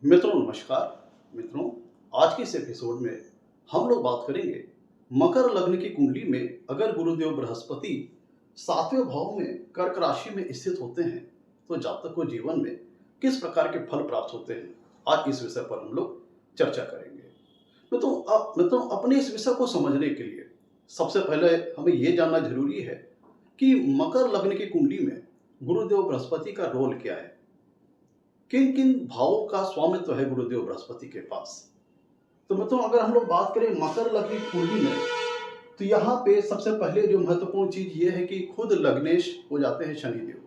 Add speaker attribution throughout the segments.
Speaker 1: मित्रों नमस्कार। मित्रों, आज के इस एपिसोड में हम लोग बात करेंगे मकर लग्न की कुंडली में अगर गुरुदेव बृहस्पति 7वें भाव में कर्क राशि में स्थित होते हैं तो जातक को जीवन में किस प्रकार के फल प्राप्त होते हैं। आज इस विषय पर हम लोग चर्चा करेंगे। मित्रों, अपने इस विषय को समझने के लिए सबसे पहले हमें यह जानना जरूरी है कि मकर लग्न की कुंडली में गुरुदेव बृहस्पति का रोल क्या है, किन किन भावों का स्वामित्व है गुरुदेव बृहस्पति के पास। तो मित्रों, अगर हम लोग बात करें मकर लग्न की कुंडली में, तो यहाँ पे सबसे पहले जो महत्वपूर्ण चीज ये है कि खुद लग्नेश हो जाते हैं शनिदेव,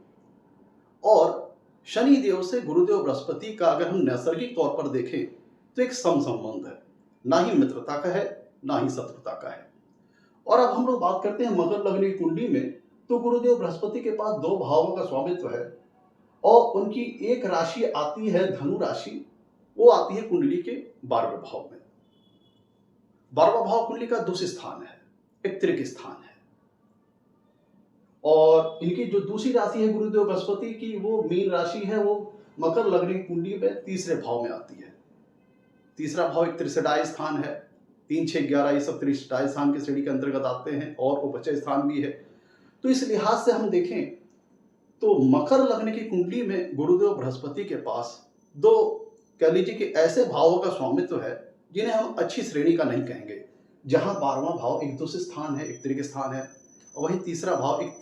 Speaker 1: और शनिदेव से गुरुदेव बृहस्पति का अगर हम नैसर्गिक तौर पर देखें तो एक सम संबंध है, ना ही मित्रता का है ना ही शत्रुता का है। और अब हम लोग बात करते हैं मकर लग्न की कुंडली में, तो गुरुदेव बृहस्पति के पास दो भावों का स्वामित्व है और उनकी एक राशि आती है धनु राशि, वो आती है कुंडली के 12वें भाव में। 12वां भाव कुंडली का दूसरी स्थान है, एक त्रिक स्थान है, और इनकी जो दूसरी राशि है गुरुदेव बृहस्पति की, वो मीन राशि है, वो मकर लग्न की कुंडली में तीसरे भाव में आती है। तीसरा भाव एक त्रिशदाय स्थान है, 3, 6, 11 ये सब त्रिशदाय स्थान की श्रेणी के अंतर्गत आते हैं और उपचय स्थान भी है। तो इस लिहाज से हम देखें तो मकर लग्न की कुंडली में गुरुदेव बृहस्पति के पास दो, कह लीजिए कि ऐसे भावों का स्वामित्व है जिन्हें हम अच्छी श्रेणी का नहीं कहेंगे। जहां 12वां भाव एक दूसरे स्थान है, एक त्रिक स्थान है, और वहीं तीसरा भाव एक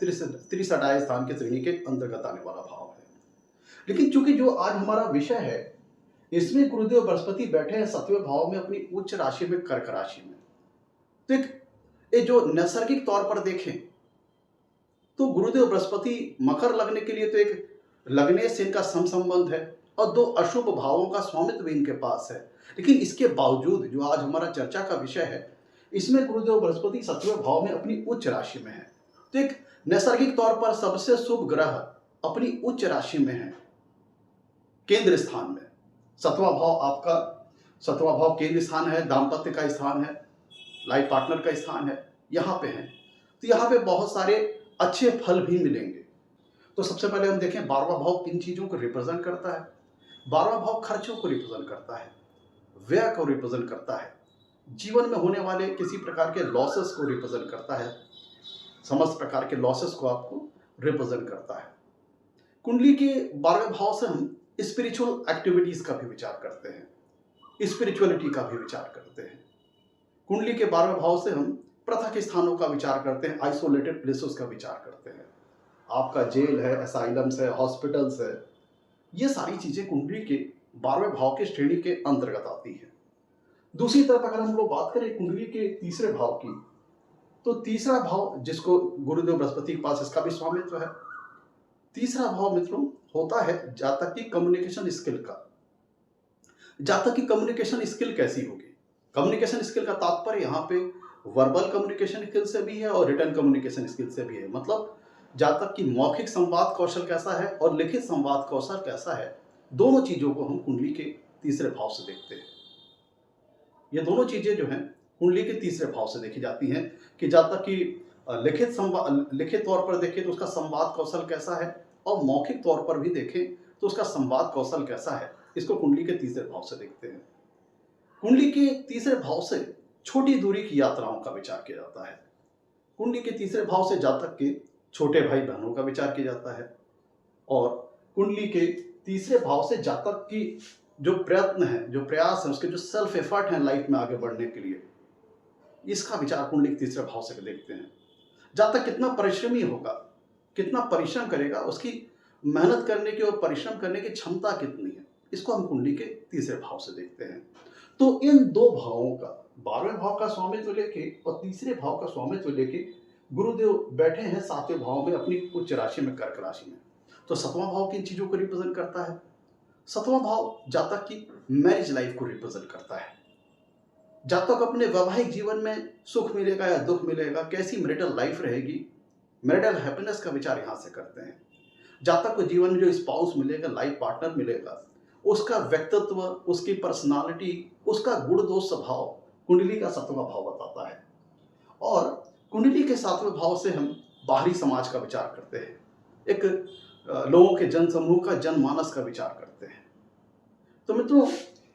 Speaker 1: त्रिशदाय स्थान के श्रेणी के अंतर्गत आने वाला भाव है। लेकिन चूंकि जो आज हमारा विषय है, इसमें गुरुदेव बृहस्पति बैठे हैं 7वें भाव में अपनी उच्च राशि में, कर्क राशि में। तो एक जो नैसर्गिक तौर पर देखें तो गुरुदेव बृहस्पति मकर लग्न के लिए तो एक लग्नेश से इनका संबंध है और दो अशुभ भावों का स्वामित्व इनके पास है। लेकिन इसके बावजूद जो आज हमारा चर्चा का विषय है, इसमें गुरुदेव बृहस्पति 7वें भाव में अपनी उच्च राशि में है। तो एक नैसर्गिक तौर पर सबसे शुभ ग्रह अपनी उच्च राशि में है, केंद्र स्थान में। 7वां भाव केंद्र स्थान है, दाम्पत्य का स्थान है, लाइफ पार्टनर का स्थान है, यहाँ पे है। तो यहाँ पे बहुत सारे अच्छे फल भी मिलेंगे। तो सबसे पहले हम देखें 12वां भाव किन चीजों को रिप्रेजेंट करता है। 12वां भाव खर्चों को रिप्रेजेंट करता है, व्यय को रिप्रेजेंट करता है, जीवन में होने वाले किसी प्रकार के लॉसेस को रिप्रेजेंट करता है, समस्त प्रकार के लॉसेस को आपको रिप्रेजेंट करता है। कुंडली के 12वें भाव से हम स्पिरिचुअल एक्टिविटीज का भी विचार करते हैं, स्पिरिचुअलिटी का भी विचार करते हैं। कुंडली के 12वें भाव से हम पृथक स्थानों का विचार करते हैं, आइसोलेटेड प्लेसेस का विचार करते हैं। आपका जेल है, असाइलम्स है, हॉस्पिटल्स है, ये सारी चीजें कुंडली के 12वें भाव के श्रेणी के अंतर्गत आती है। दूसरी तरफ अगर हम लोग बात करें कुंडली के तीसरे भाव की, तो तीसरा भाव जिसको गुरुदेव बृहस्पति के पास, इसका भी स्वामित्व है। तीसरा भाव मित्रों होता है जातक की कम्युनिकेशन स्किल का। जातक की कम्युनिकेशन स्किल कैसी होगी? कम्युनिकेशन स्किल का तात्पर्य यहाँ पे वर्बल कम्युनिकेशन स्किल से भी है और रिटर्न कम्युनिकेशन स्किल से भी है। मतलब जातक की मौखिक संवाद कौशल कैसा है और लिखित संवाद कौशल कैसा है, दोनों चीजों को हम कुंडली के तीसरे भाव से देखते हैं। ये दोनों चीजें जो हैं कुंडली के तीसरे भाव से देखी जाती हैं कि जातक की लिखित तौर पर देखें तो उसका संवाद कौशल कैसा है, और मौखिक तौर पर भी देखें तो उसका संवाद कौशल कैसा है। इसको कुंडली के तीसरे भाव से देखते हैं। कुंडली के तीसरे भाव से छोटी दूरी की यात्राओं का विचार किया जाता है। कुंडली के तीसरे भाव से जातक के छोटे भाई बहनों का विचार किया जाता है, और कुंडली के तीसरे भाव से जातक की जो प्रयत्न है, जो प्रयास है, उसके जो सेल्फ एफर्ट है लाइफ में आगे बढ़ने के लिए, इसका विचार कुंडली के तीसरे भाव से देखते हैं। जातक कितना परिश्रमी होगा, कितना परिश्रम करेगा, उसकी मेहनत करने की और परिश्रम करने की क्षमता कितनी है, इसको हम कुंडली के तीसरे भाव से देखते हैं। तो इन दो भावों का, 12वें भाव का स्वामित्व लेके और तीसरे भाव का स्वामित्व लेके गुरुदेव बैठे हैं 7वें भाव में अपनी उच्च राशि में, कर्क राशि में। तो 7वां भाव किन चीजों को रिप्रेजेंट करता है? 7वां भाव जातक की मैरिज लाइफ को रिप्रेजेंट करता है। जातक अपने वैवाहिक जीवन में सुख मिलेगा या दुख मिलेगा, कैसी मैरिटल लाइफ रहेगी, मैरिटल हैप्पीनेस का विचार यहाँ से करते हैं। जातक को जीवन में जो स्पाउस मिलेगा, लाइफ पार्टनर मिलेगा, उसका व्यक्तित्व, उसकी पर्सनालिटी, उसका गुण दोष स्वभाव कुंडली का 7वां भाव बताता है। और कुंडली के 7वें भाव से हम बाहरी समाज का विचार करते हैं, एक लोगों के जनसमूह का, जनमानस का विचार करते हैं। तो मित्रों,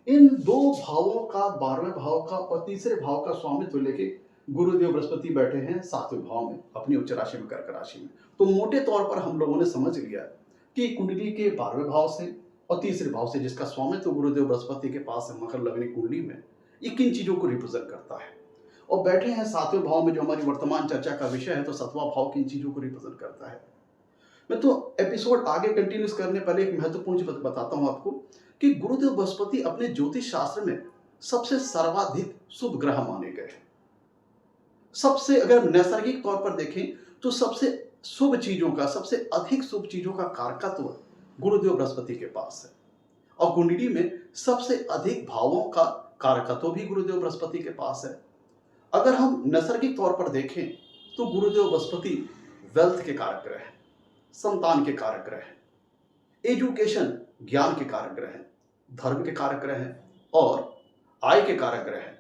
Speaker 1: इन दो भावों का, 12वें भाव का और तीसरे भाव का स्वामित्व लेके गुरुदेव बृहस्पति बैठे हैं 7वें भाव में, अपनी उच्च राशि में, कर्क राशि में। तो मोटे तौर पर हम लोगों ने समझ लिया कि कुंडली के 12वें भाव से और तीसरे भाव से जिसका स्वामित्व गुरुदेव बृहस्पति के पास है मकर लग्न कुंडली में, ये किन चीजों को रिप्रेजेंट करता है। और बैठे हैं 7वें भाव में जो हमारी वर्तमान चर्चा का विषय है, तो 7वां भाव किन चीजों को रिप्रेजेंट करता है। मैं तो एपिसोड आगे कंटिन्यूस करने पहले एक महत्वपूर्ण चीज बताता हूं आपको कि गुरुदेव बृहस्पति अपने ज्योतिष शास्त्र में सबसे सर्वाधिक शुभ ग्रह माने गए हैं। सबसे, अगर नैसर्गिक तौर पर देखें तो सबसे शुभ चीजों का, सबसे अधिक शुभ चीजों का कारकत्व गुरुदेव बृहस्पति के पास है। और कुंडली में सबसे अधिक भावों का कारकत्व भी गुरुदेव बृहस्पति के पास है। अगर हम नैसर्गिक तौर पर देखें तो गुरुदेव बृहस्पति वेल्थ के कारक ग्रह हैं, संतान के कारक ग्रह हैं, एजुकेशन ज्ञान के कारक ग्रह हैं, धर्म के कारक ग्रह हैं और आय के कारक ग्रह हैं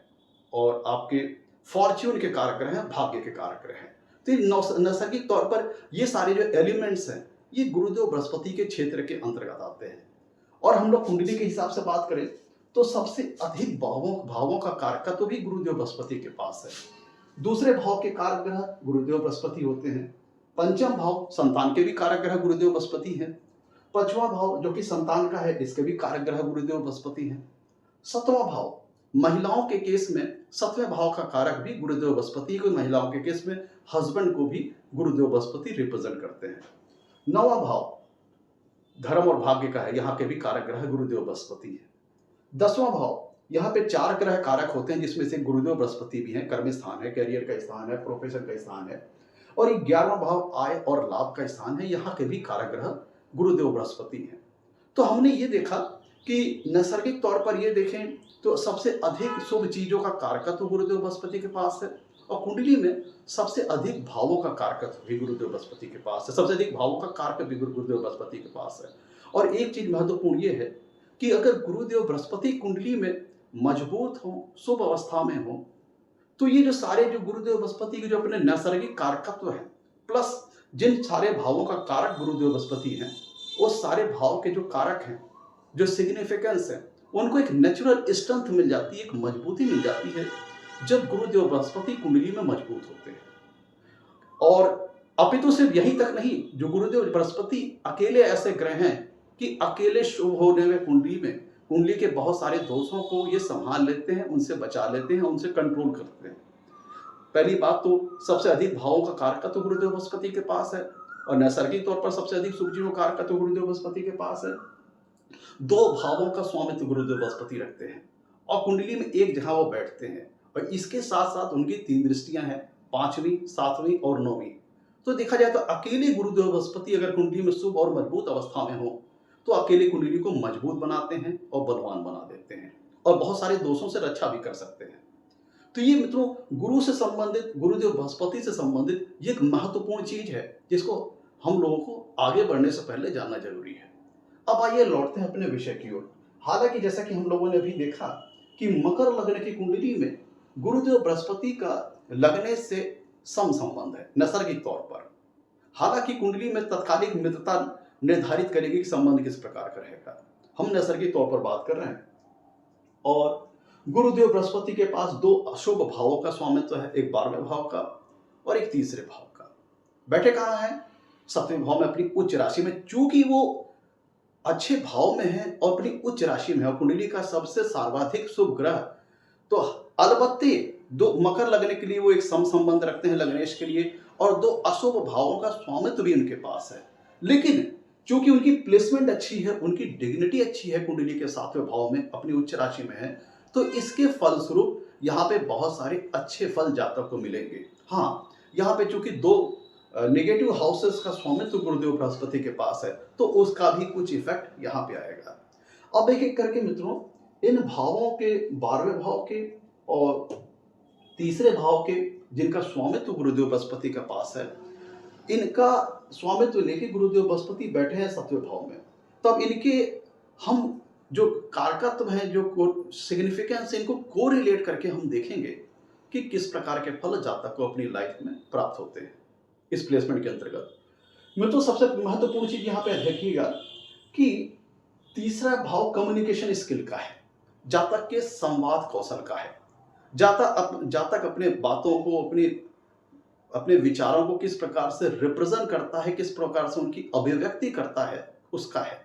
Speaker 1: और आपके फॉर्च्यून के कारक ग्रह हैं, भाग्य के कारक ग्रह हैं। तो नैसर्गिक तौर पर ये सारे जो एलिमेंट्स हैं ये गुरुदेव बृहस्पति के क्षेत्र के अंतर्गत आते हैं। और हम लोग कुंडली के हिसाब से बात करें तो सबसे अधिक भावों का कारकत्व भी गुरुदेव बृहस्पति के पास है। दूसरे भाव के कारक ग्रह गुरुदेव बृहस्पति होते हैं। पंचम भाव संतान के भी कारक ग्रह गुरुदेव बृहस्पति हैं। पांचवा भाव जो कि संतान का है, इसके भी कारक ग्रह गुरुदेव बृहस्पति हैं। 7वां भाव महिलाओं के केस में 7वें भाव का कारक भी गुरुदेव बृहस्पति को, महिलाओं के केस में हस्बैंड को भी गुरुदेव बृहस्पति रिप्रेजेंट करते हैं। 9वां भाव धर्म और भाग्य का है, यहाँ के भी कारक ग्रह गुरुदेव बृहस्पति है। 10वां भाव, यहाँ पे 4 ग्रह कारक होते हैं जिसमें से गुरुदेव बृहस्पति भी हैं। कर्म स्थान है, कैरियर का स्थान है, प्रोफेशन का स्थान है। और 11वां भाव आय और लाभ का स्थान है, यहाँ के भी कारक ग्रह गुरुदेव बृहस्पति हैं। तो हमने ये देखा कि नैसर्गिक तौर पर ये देखें तो सबसे अधिक शुभ चीजों का कारकत्व गुरुदेव बृहस्पति के पास है और कुंडली में सबसे अधिक भावों का कारकत्व भी गुरुदेव बृहस्पति के पास है। सबसे अधिक भावों का कारक भी गुरुदेव बृहस्पति के पास है। और एक चीज महत्वपूर्ण ये है कि अगर गुरुदेव बृहस्पति कुंडली में मजबूत हो, शुभ अवस्था में हो, तो ये जो सारे जो गुरुदेव बृहस्पति के जो अपने नैसर्गिक कारकत्व हैं प्लस जिन सारे भावों का कारक गुरुदेव बृहस्पति हैं, वो सारे भाव के जो कारक हैं, जो सिग्निफिकेंस है, उनको एक नेचुरल स्ट्रेंथ मिल जाती है, एक मजबूती मिल जाती है जब गुरुदेव बृहस्पति कुंडली में मजबूत होते हैं। और अपितु सिर्फ यही तक नहीं, जो गुरुदेव बृहस्पति अकेले ऐसे ग्रह हैं कि अकेले शुभ होने में कुंडली के बहुत सारे दोषों को ये संभाल लेते हैं, उनसे बचा लेते हैं, उनसे कंट्रोल करते हैं। पहली बात तो सबसे अधिक भावों का कारकत्व तो गुरुदेव बृहस्पति के पास है और नैसर्गिक तौर पर सबसे अधिक शुभ चीजों का कारकत्व तो गुरुदेव बृहस्पति के पास है। 2 भावों का स्वामित्व गुरुदेव बृहस्पति रखते हैं और कुंडली में एक जगह वो बैठते हैं और इसके साथ साथ उनकी 3 दृष्टियां हैं, 5वीं, 7वीं और 9वीं। तो देखा जाए तो अकेले गुरुदेव बृहस्पति अगर कुंडली में शुभ और मजबूत अवस्था में हो तो अकेले कुंडली को मजबूत बनाते हैं और बलवान बना देते हैं और बहुत सारे दोषों से रक्षा भी कर सकते हैं। तो ये मित्रों गुरु से संबंधित, गुरुदेव बृहस्पति से संबंधित ये एक महत्वपूर्ण चीज है जिसको हम लोगों को आगे बढ़ने से पहले जानना जरूरी है। अब आइए लौटते हैं अपने विषय की ओर। हालांकि जैसा कि हम लोगों ने अभी देखा कि मकर लग्न की कुंडली में गुरुदेव बृहस्पति का लगने से सम संबंध है नैसर्गिक तौर पर। हालांकि कुंडली में तत्कालिक मित्रता निर्धारित करेगी कि संबंध किस प्रकार का रहेगा, हम नैसर्गिक तौर पर बात कर रहे हैं। और गुरुदेव बृहस्पति के पास 2 अशुभ भावों का स्वामित्व है, एक 12वें भाव का और एक तीसरे भाव का। बैठे कहाँ हैं? 7वें भाव में, अपनी उच्च राशि में। चूंकि वो अच्छे भाव में है और अपनी उच्च राशि में है, कुंडली का सबसे सर्वाधिक शुभ ग्रह, तो अलबत्ते 2 मकर लगने के लिए वो एक सम संबंध रखते हैं लग्नेश के लिए और 2 अशुभ भावों का स्वामित्व भी उनके पास है। लेकिन चूंकि उनकी प्लेसमेंट अच्छी है, उनकी डिग्निटी अच्छी है, कुंडली के 7वें भाव में अपनी उच्च राशि में है, तो इसके फलस्वरूप यहाँ पे बहुत सारे अच्छे फल जातक को मिलेंगे। हाँ, यहाँ पे चूंकि 2 नेगेटिव हाउसेस का स्वामित्व गुरुदेव बृहस्पति के पास है तो उसका भी कुछ इफेक्ट यहाँ पे आएगा। अब एक एक करके मित्रों इन भावों के, 12वें भाव के और तीसरे भाव के जिनका स्वामित्व गुरुदेव बृहस्पति के पास है, इनका स्वामित्व लेके गुरुदेव बृहस्पति बैठे हैं 7वें भाव में। तब इनके हम जो कारकत्व हैं, जो सिग्निफिकेंस, इनको कोरिलेट करके हम देखेंगे कि किस प्रकार के फल जातक को अपनी लाइफ में प्राप्त होते हैं इस प्लेसमेंट के अंतर्गत। मित्रों सबसे महत्वपूर्ण चीज यहाँ पे देखिएगा कि तीसरा भाव कम्युनिकेशन स्किल का है, जातक के संवाद कौशल का है, जातक अपने बातों को, अपनी अपने विचारों को किस प्रकार से रिप्रेजेंट करता है, किस प्रकार से उनकी अभिव्यक्ति करता है, उसका है।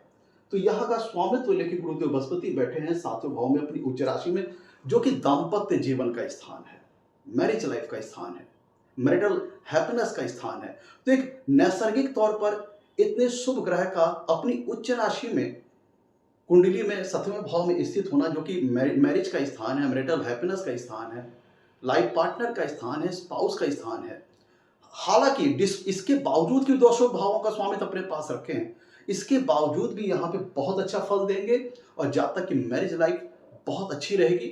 Speaker 1: तो यहाँ का स्वामित्व लेके गुरुदेव बृहस्पति बैठे हैं सातवें भाव में अपनी उच्च राशि में, जो कि दाम्पत्य जीवन का स्थान है, मैरिज लाइफ का स्थान है, मैरिटल हैप्पीनेस का स्थान है। तो एक नैसर्गिक तौर पर इतने शुभ ग्रह का अपनी उच्च राशि में, कुंडली में सातवें भाव में स्थित होना, जो कि मैरिज का स्थान है, मैरिटल हैप्पीनेस का स्थान है, लाइफ पार्टनर का स्थान है, स्पाउस का स्थान है। हालांकि इसके बावजूद कि दो शुभ भावों का स्वामित्व अपने पास रखे हैं, इसके बावजूद भी यहाँ पे बहुत अच्छा फल देंगे और जातक की मैरिज लाइफ बहुत अच्छी रहेगी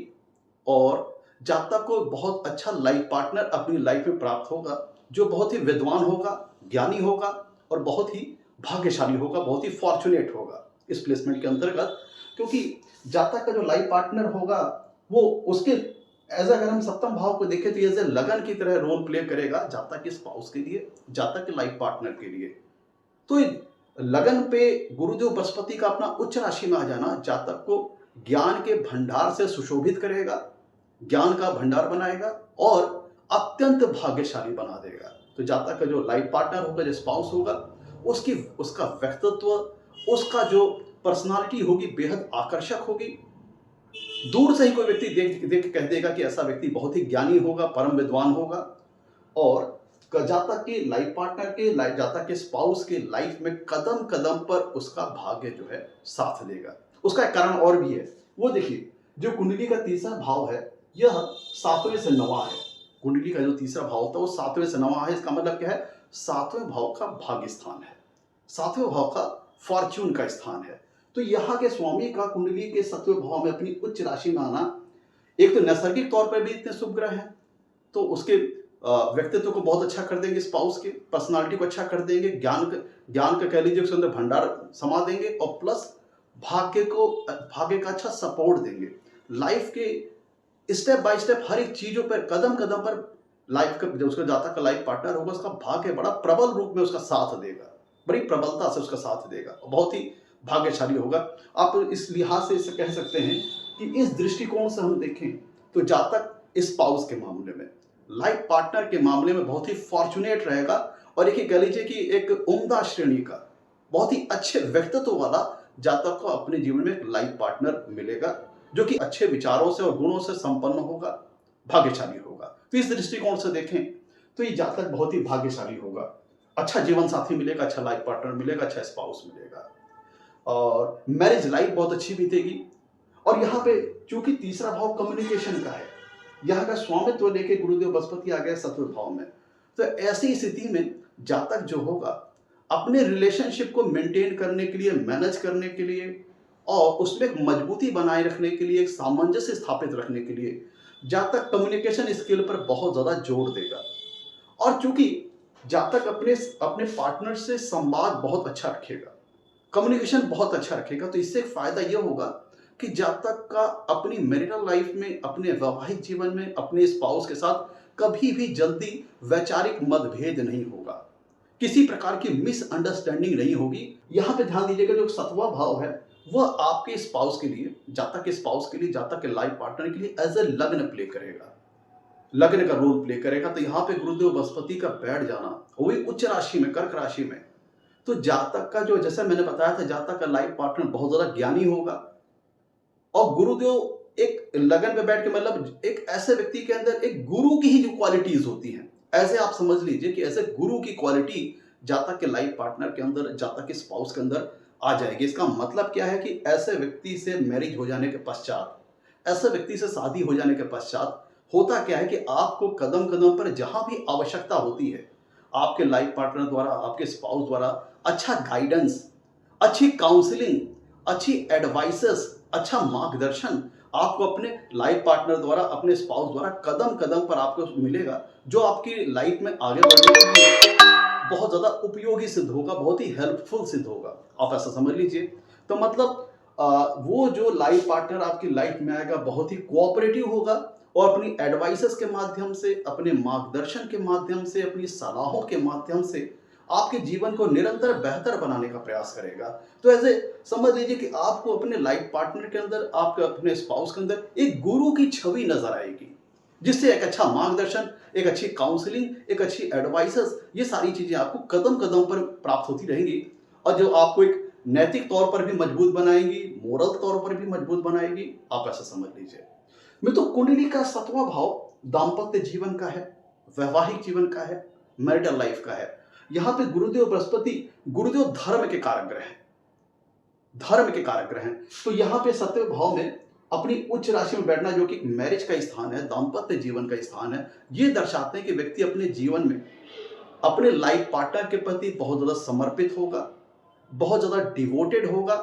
Speaker 1: और जातक को बहुत अच्छा लाइफ पार्टनर अपनी लाइफ में प्राप्त होगा, जो बहुत ही विद्वान होगा, ज्ञानी होगा और बहुत ही भाग्यशाली होगा, बहुत ही फॉर्चुनेट होगा इस प्लेसमेंट के अंतर्गत। क्योंकि जातक का जो लाइफ पार्टनर होगा वो उसके अगर हम सप्तम भाव को देखें तो एज ए लगन की तरह रोल प्ले करेगा जातक के स्पाउस के लिए, जातक के लाइफ पार्टनर के लिए। तो लगन पे गुरुदेव बृहस्पति का अपना उच्च राशि में आ जाना जातक को ज्ञान के भंडार से सुशोभित करेगा, ज्ञान का भंडार बनाएगा और अत्यंत भाग्यशाली बना देगा। तो जातक का जो लाइफ पार्टनर होगा, जो स्पाउस होगा, उसका व्यक्तित्व, उसका जो पर्सनालिटी होगी बेहद आकर्षक होगी। दूर से ही कोई व्यक्ति देख कह देगा कि ऐसा व्यक्ति बहुत ही ज्ञानी होगा, परम विद्वान होगा और जातक के लाइफ पार्टनर के, जातक के स्पाउस के लाइफ में कदम कदम पर उसका भाग्य जो है साथ देगा। उसका एक कारण और भी है, वो देखिए जो कुंडली का तीसरा भाव है यह सातवें से नवा है। कुंडली का जो तीसरा भाव होता है वो सातवें से नवा है। इसका मतलब क्या है, सातवें भाव का भाग्य स्थान है, सातवें भाव का फॉर्च्यून का स्थान है। तो यहाँ के स्वामी का कुंडली के सातवें भाव में अपनी उच्च राशि में आना, एक तो नैसर्गिक तौर पर भी इतने शुभ ग्रह हैं तो उसके व्यक्तित्व को बहुत अच्छा कर देंगे, स्पाउस के पर्सनालिटी को अच्छा कर देंगे, ज्ञान का कह लीजिए उसके अंदर भंडार समा देंगे और प्लस भाग्य का अच्छा सपोर्ट देंगे। लाइफ के स्टेप बाय स्टेप हर एक चीजों पर कदम कदम पर लाइफ का जो उसका जातक का लाइफ पार्टनर होगा उसका भाग्य बड़ा प्रबल रूप में उसका साथ देगा, बड़ी प्रबलता से उसका साथ देगा, बहुत ही भाग्यशाली होगा। आप इस लिहाज से इसे कह सकते हैं कि इस दृष्टिकोण से हम देखें तो जातक स्पाउस के मामले में, लाइफ पार्टनर के मामले में बहुत ही फॉर्चुनेट रहेगा और एक कह लीजिए कि एक उम्दा श्रेणी का बहुत ही अच्छे व्यक्तित्व वाला जातक को अपने जीवन में एक लाइफ पार्टनर मिलेगा, जो कि अच्छे विचारों से और गुणों से संपन्न होगा, भाग्यशाली होगा। तो इस दृष्टिकोण से देखें तो ये जातक बहुत ही भाग्यशाली होगा, अच्छा जीवन साथी मिलेगा, अच्छा लाइफ पार्टनर मिलेगा, अच्छा स्पाउस मिलेगा और मैरिज लाइफ बहुत अच्छी बीतेगी। और यहाँ पे चूंकि तीसरा भाव कम्युनिकेशन का है, यहाँ का स्वामित्व लेके गुरुदेव बृहस्पति आ गए सत्व भाव में, तो ऐसी स्थिति में जातक जो होगा अपने रिलेशनशिप को मेंटेन करने के लिए, मैनेज करने के लिए और उसमें एक मजबूती बनाए रखने के लिए, एक सामंजस्य स्थापित रखने के लिए जातक कम्युनिकेशन स्किल पर बहुत ज्यादा जोर देगा। और चूंकि जातक अपने पार्टनर से संवाद बहुत अच्छा रखेगा, कम्युनिकेशन बहुत अच्छा रखेगा, तो इससे एक फायदा यह होगा कि जातक का अपनी मैरिटल लाइफ में, अपने वैवाहिक जीवन में, अपने स्पाउस के साथ कभी भी जल्दी वैचारिक मतभेद नहीं होगा, किसी प्रकार की मिसअंडरस्टैंडिंग नहीं होगी। यहाँ पे ध्यान दीजिएगा जो सतवा भाव है वह आपके स्पाउस के लिए, जातक के स्पाउस के लिए, जातक के लाइफ पार्टनर के लिए एज ए लग्न प्ले करेगा, लग्न का रोल प्ले करेगा। तो यहाँ पे गुरुदेव बृहस्पति का बैठ जाना वो भी उच्च राशि में, कर्क राशि में, तो जातक का जो, जैसे मैंने बताया था, जातक का लाइफ पार्टनर बहुत ज्यादा ज्ञानी होगा और गुरुदेव एक लगन पे बैठ के, मतलब एक ऐसे व्यक्ति के अंदर एक गुरु की ही जो क्वालिटीज होती हैं, ऐसे आप समझ लीजिए कि ऐसे गुरु की क्वालिटी जातक के लाइफ पार्टनर के अंदर, जातक के स्पाउस के अंदर आ जाएगी। इसका मतलब क्या है कि ऐसे व्यक्ति से मैरिज हो जाने के पश्चात, ऐसे व्यक्ति से शादी हो जाने के पश्चात होता क्या है कि आपको कदम कदम पर जहां भी आवश्यकता होती है, आपके लाइफ पार्टनर द्वारा, आपके स्पाउस द्वारा अच्छा गाइडेंस, अच्छी काउंसलिंग, अच्छी एडवाइसेस, अच्छा मार्गदर्शन आपको अपने लाइफ पार्टनर द्वारा, अपने स्पाउस द्वारा कदम कदम पर आपको मिलेगा, जो आपकी लाइफ में आगे बढ़ने के लिए बहुत ज्यादा उपयोगी सिद्ध होगा, बहुत ही हेल्पफुल सिद्ध होगा। आप ऐसा समझ लीजिए। तो मतलब वो जो लाइफ पार्टनर आपकी लाइफ में आएगा बहुत ही कोऑपरेटिव होगा और अपनी एडवाइसेस के माध्यम से, अपने मार्गदर्शन के माध्यम से, अपनी सलाहों के माध्यम से आपके जीवन को निरंतर बेहतर बनाने का प्रयास करेगा। तो ऐसे समझ लीजिए कि आपको अपने लाइफ पार्टनर के अंदर, आपके अपने स्पाउस के अंदर एक गुरु की छवि नजर आएगी, जिससे एक अच्छा मार्गदर्शन, एक अच्छी काउंसलिंग, एक अच्छी एडवाइसेस, ये सारी चीजें आपको कदम कदम पर प्राप्त होती रहेंगी, और जो आपको एक नैतिक तौर पर भी मजबूत बनाएंगी, मोरल तौर पर भी मजबूत बनाएगी। आप ऐसा समझ लीजिए। मैं तो कुंडली का 7वां भाव दाम्पत्य जीवन का है, वैवाहिक जीवन का है, मैरिटल लाइफ का है। यहां पे गुरुदेव बृहस्पति, गुरुदेव धर्म के कारक ग्रह हैं, धर्म के कारक ग्रह हैं। तो यहाँ पे 7वें भाव में अपनी उच्च राशि में बैठना, जो कि मैरिज का स्थान है, दाम्पत्य जीवन का स्थान है, ये दर्शाते हैं कि व्यक्ति अपने जीवन में अपने लाइफ पार्टनर के प्रति बहुत ज्यादा समर्पित होगा, बहुत ज्यादा डिवोटेड होगा,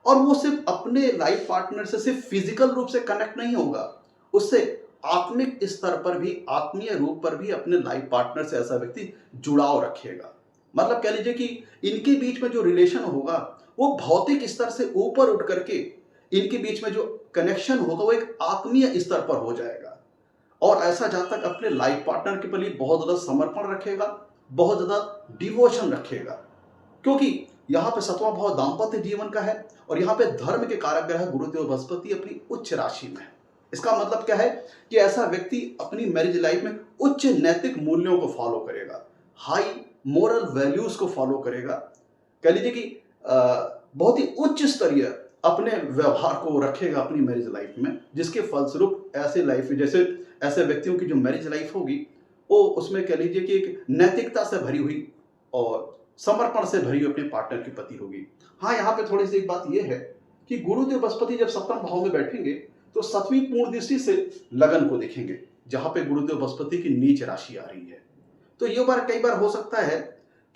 Speaker 1: और वो सिर्फ अपने लाइफ पार्टनर से सिर्फ फिजिकल रूप से कनेक्ट नहीं होगा, उससे आत्मिक स्तर पर भी, आत्मीय रूप पर भी अपने लाइफ पार्टनर से ऐसा व्यक्ति जुड़ाव रखेगा। मतलब कह लीजिए कि इनके बीच में जो रिलेशन होगा वो भौतिक स्तर से ऊपर उठ करके इनके बीच में जो कनेक्शन होगा वो एक आत्मीय स्तर पर हो जाएगा। और ऐसा जातक अपने लाइफ पार्टनर के प्रति बहुत ज्यादा समर्पण रखेगा, बहुत ज्यादा डिवोशन रखेगा, क्योंकि यहाँ पे 7वां भाव दाम्पत्य जीवन का है, और यहाँ पे धर्म के कारक ग्रह गुरुदेव बृहस्पति अपनी उच्च राशि में है। इसका मतलब क्या है कि ऐसा व्यक्ति अपनी मैरिज लाइफ में उच्च नैतिक मूल्यों को फॉलो करेगा, हाई मोरल वैल्यूज को फॉलो करेगा। कह लीजिए कि बहुत ही उच्च स्तरीय अपने व्यवहार को रखेगा अपनी मैरिज लाइफ में, जिसके फलस्वरूप ऐसे लाइफ, जैसे ऐसे व्यक्तियों की जो मैरिज लाइफ होगी वो उसमें कह लीजिए कि एक नैतिकता से भरी हुई और समर्पण से भरी हुई अपने पार्टनर की पति होगी। हाँ, यहाँ पे थोड़ी सी एक बात यह है कि गुरुदेव बृहस्पति जब 7वें भाव में बैठेंगे तो 7वीं पूर्ण दृष्टि से लगन को देखेंगे, जहां पे गुरुदेव बृहस्पति की नीच राशि आ रही है। तो ये बार कई बार हो सकता है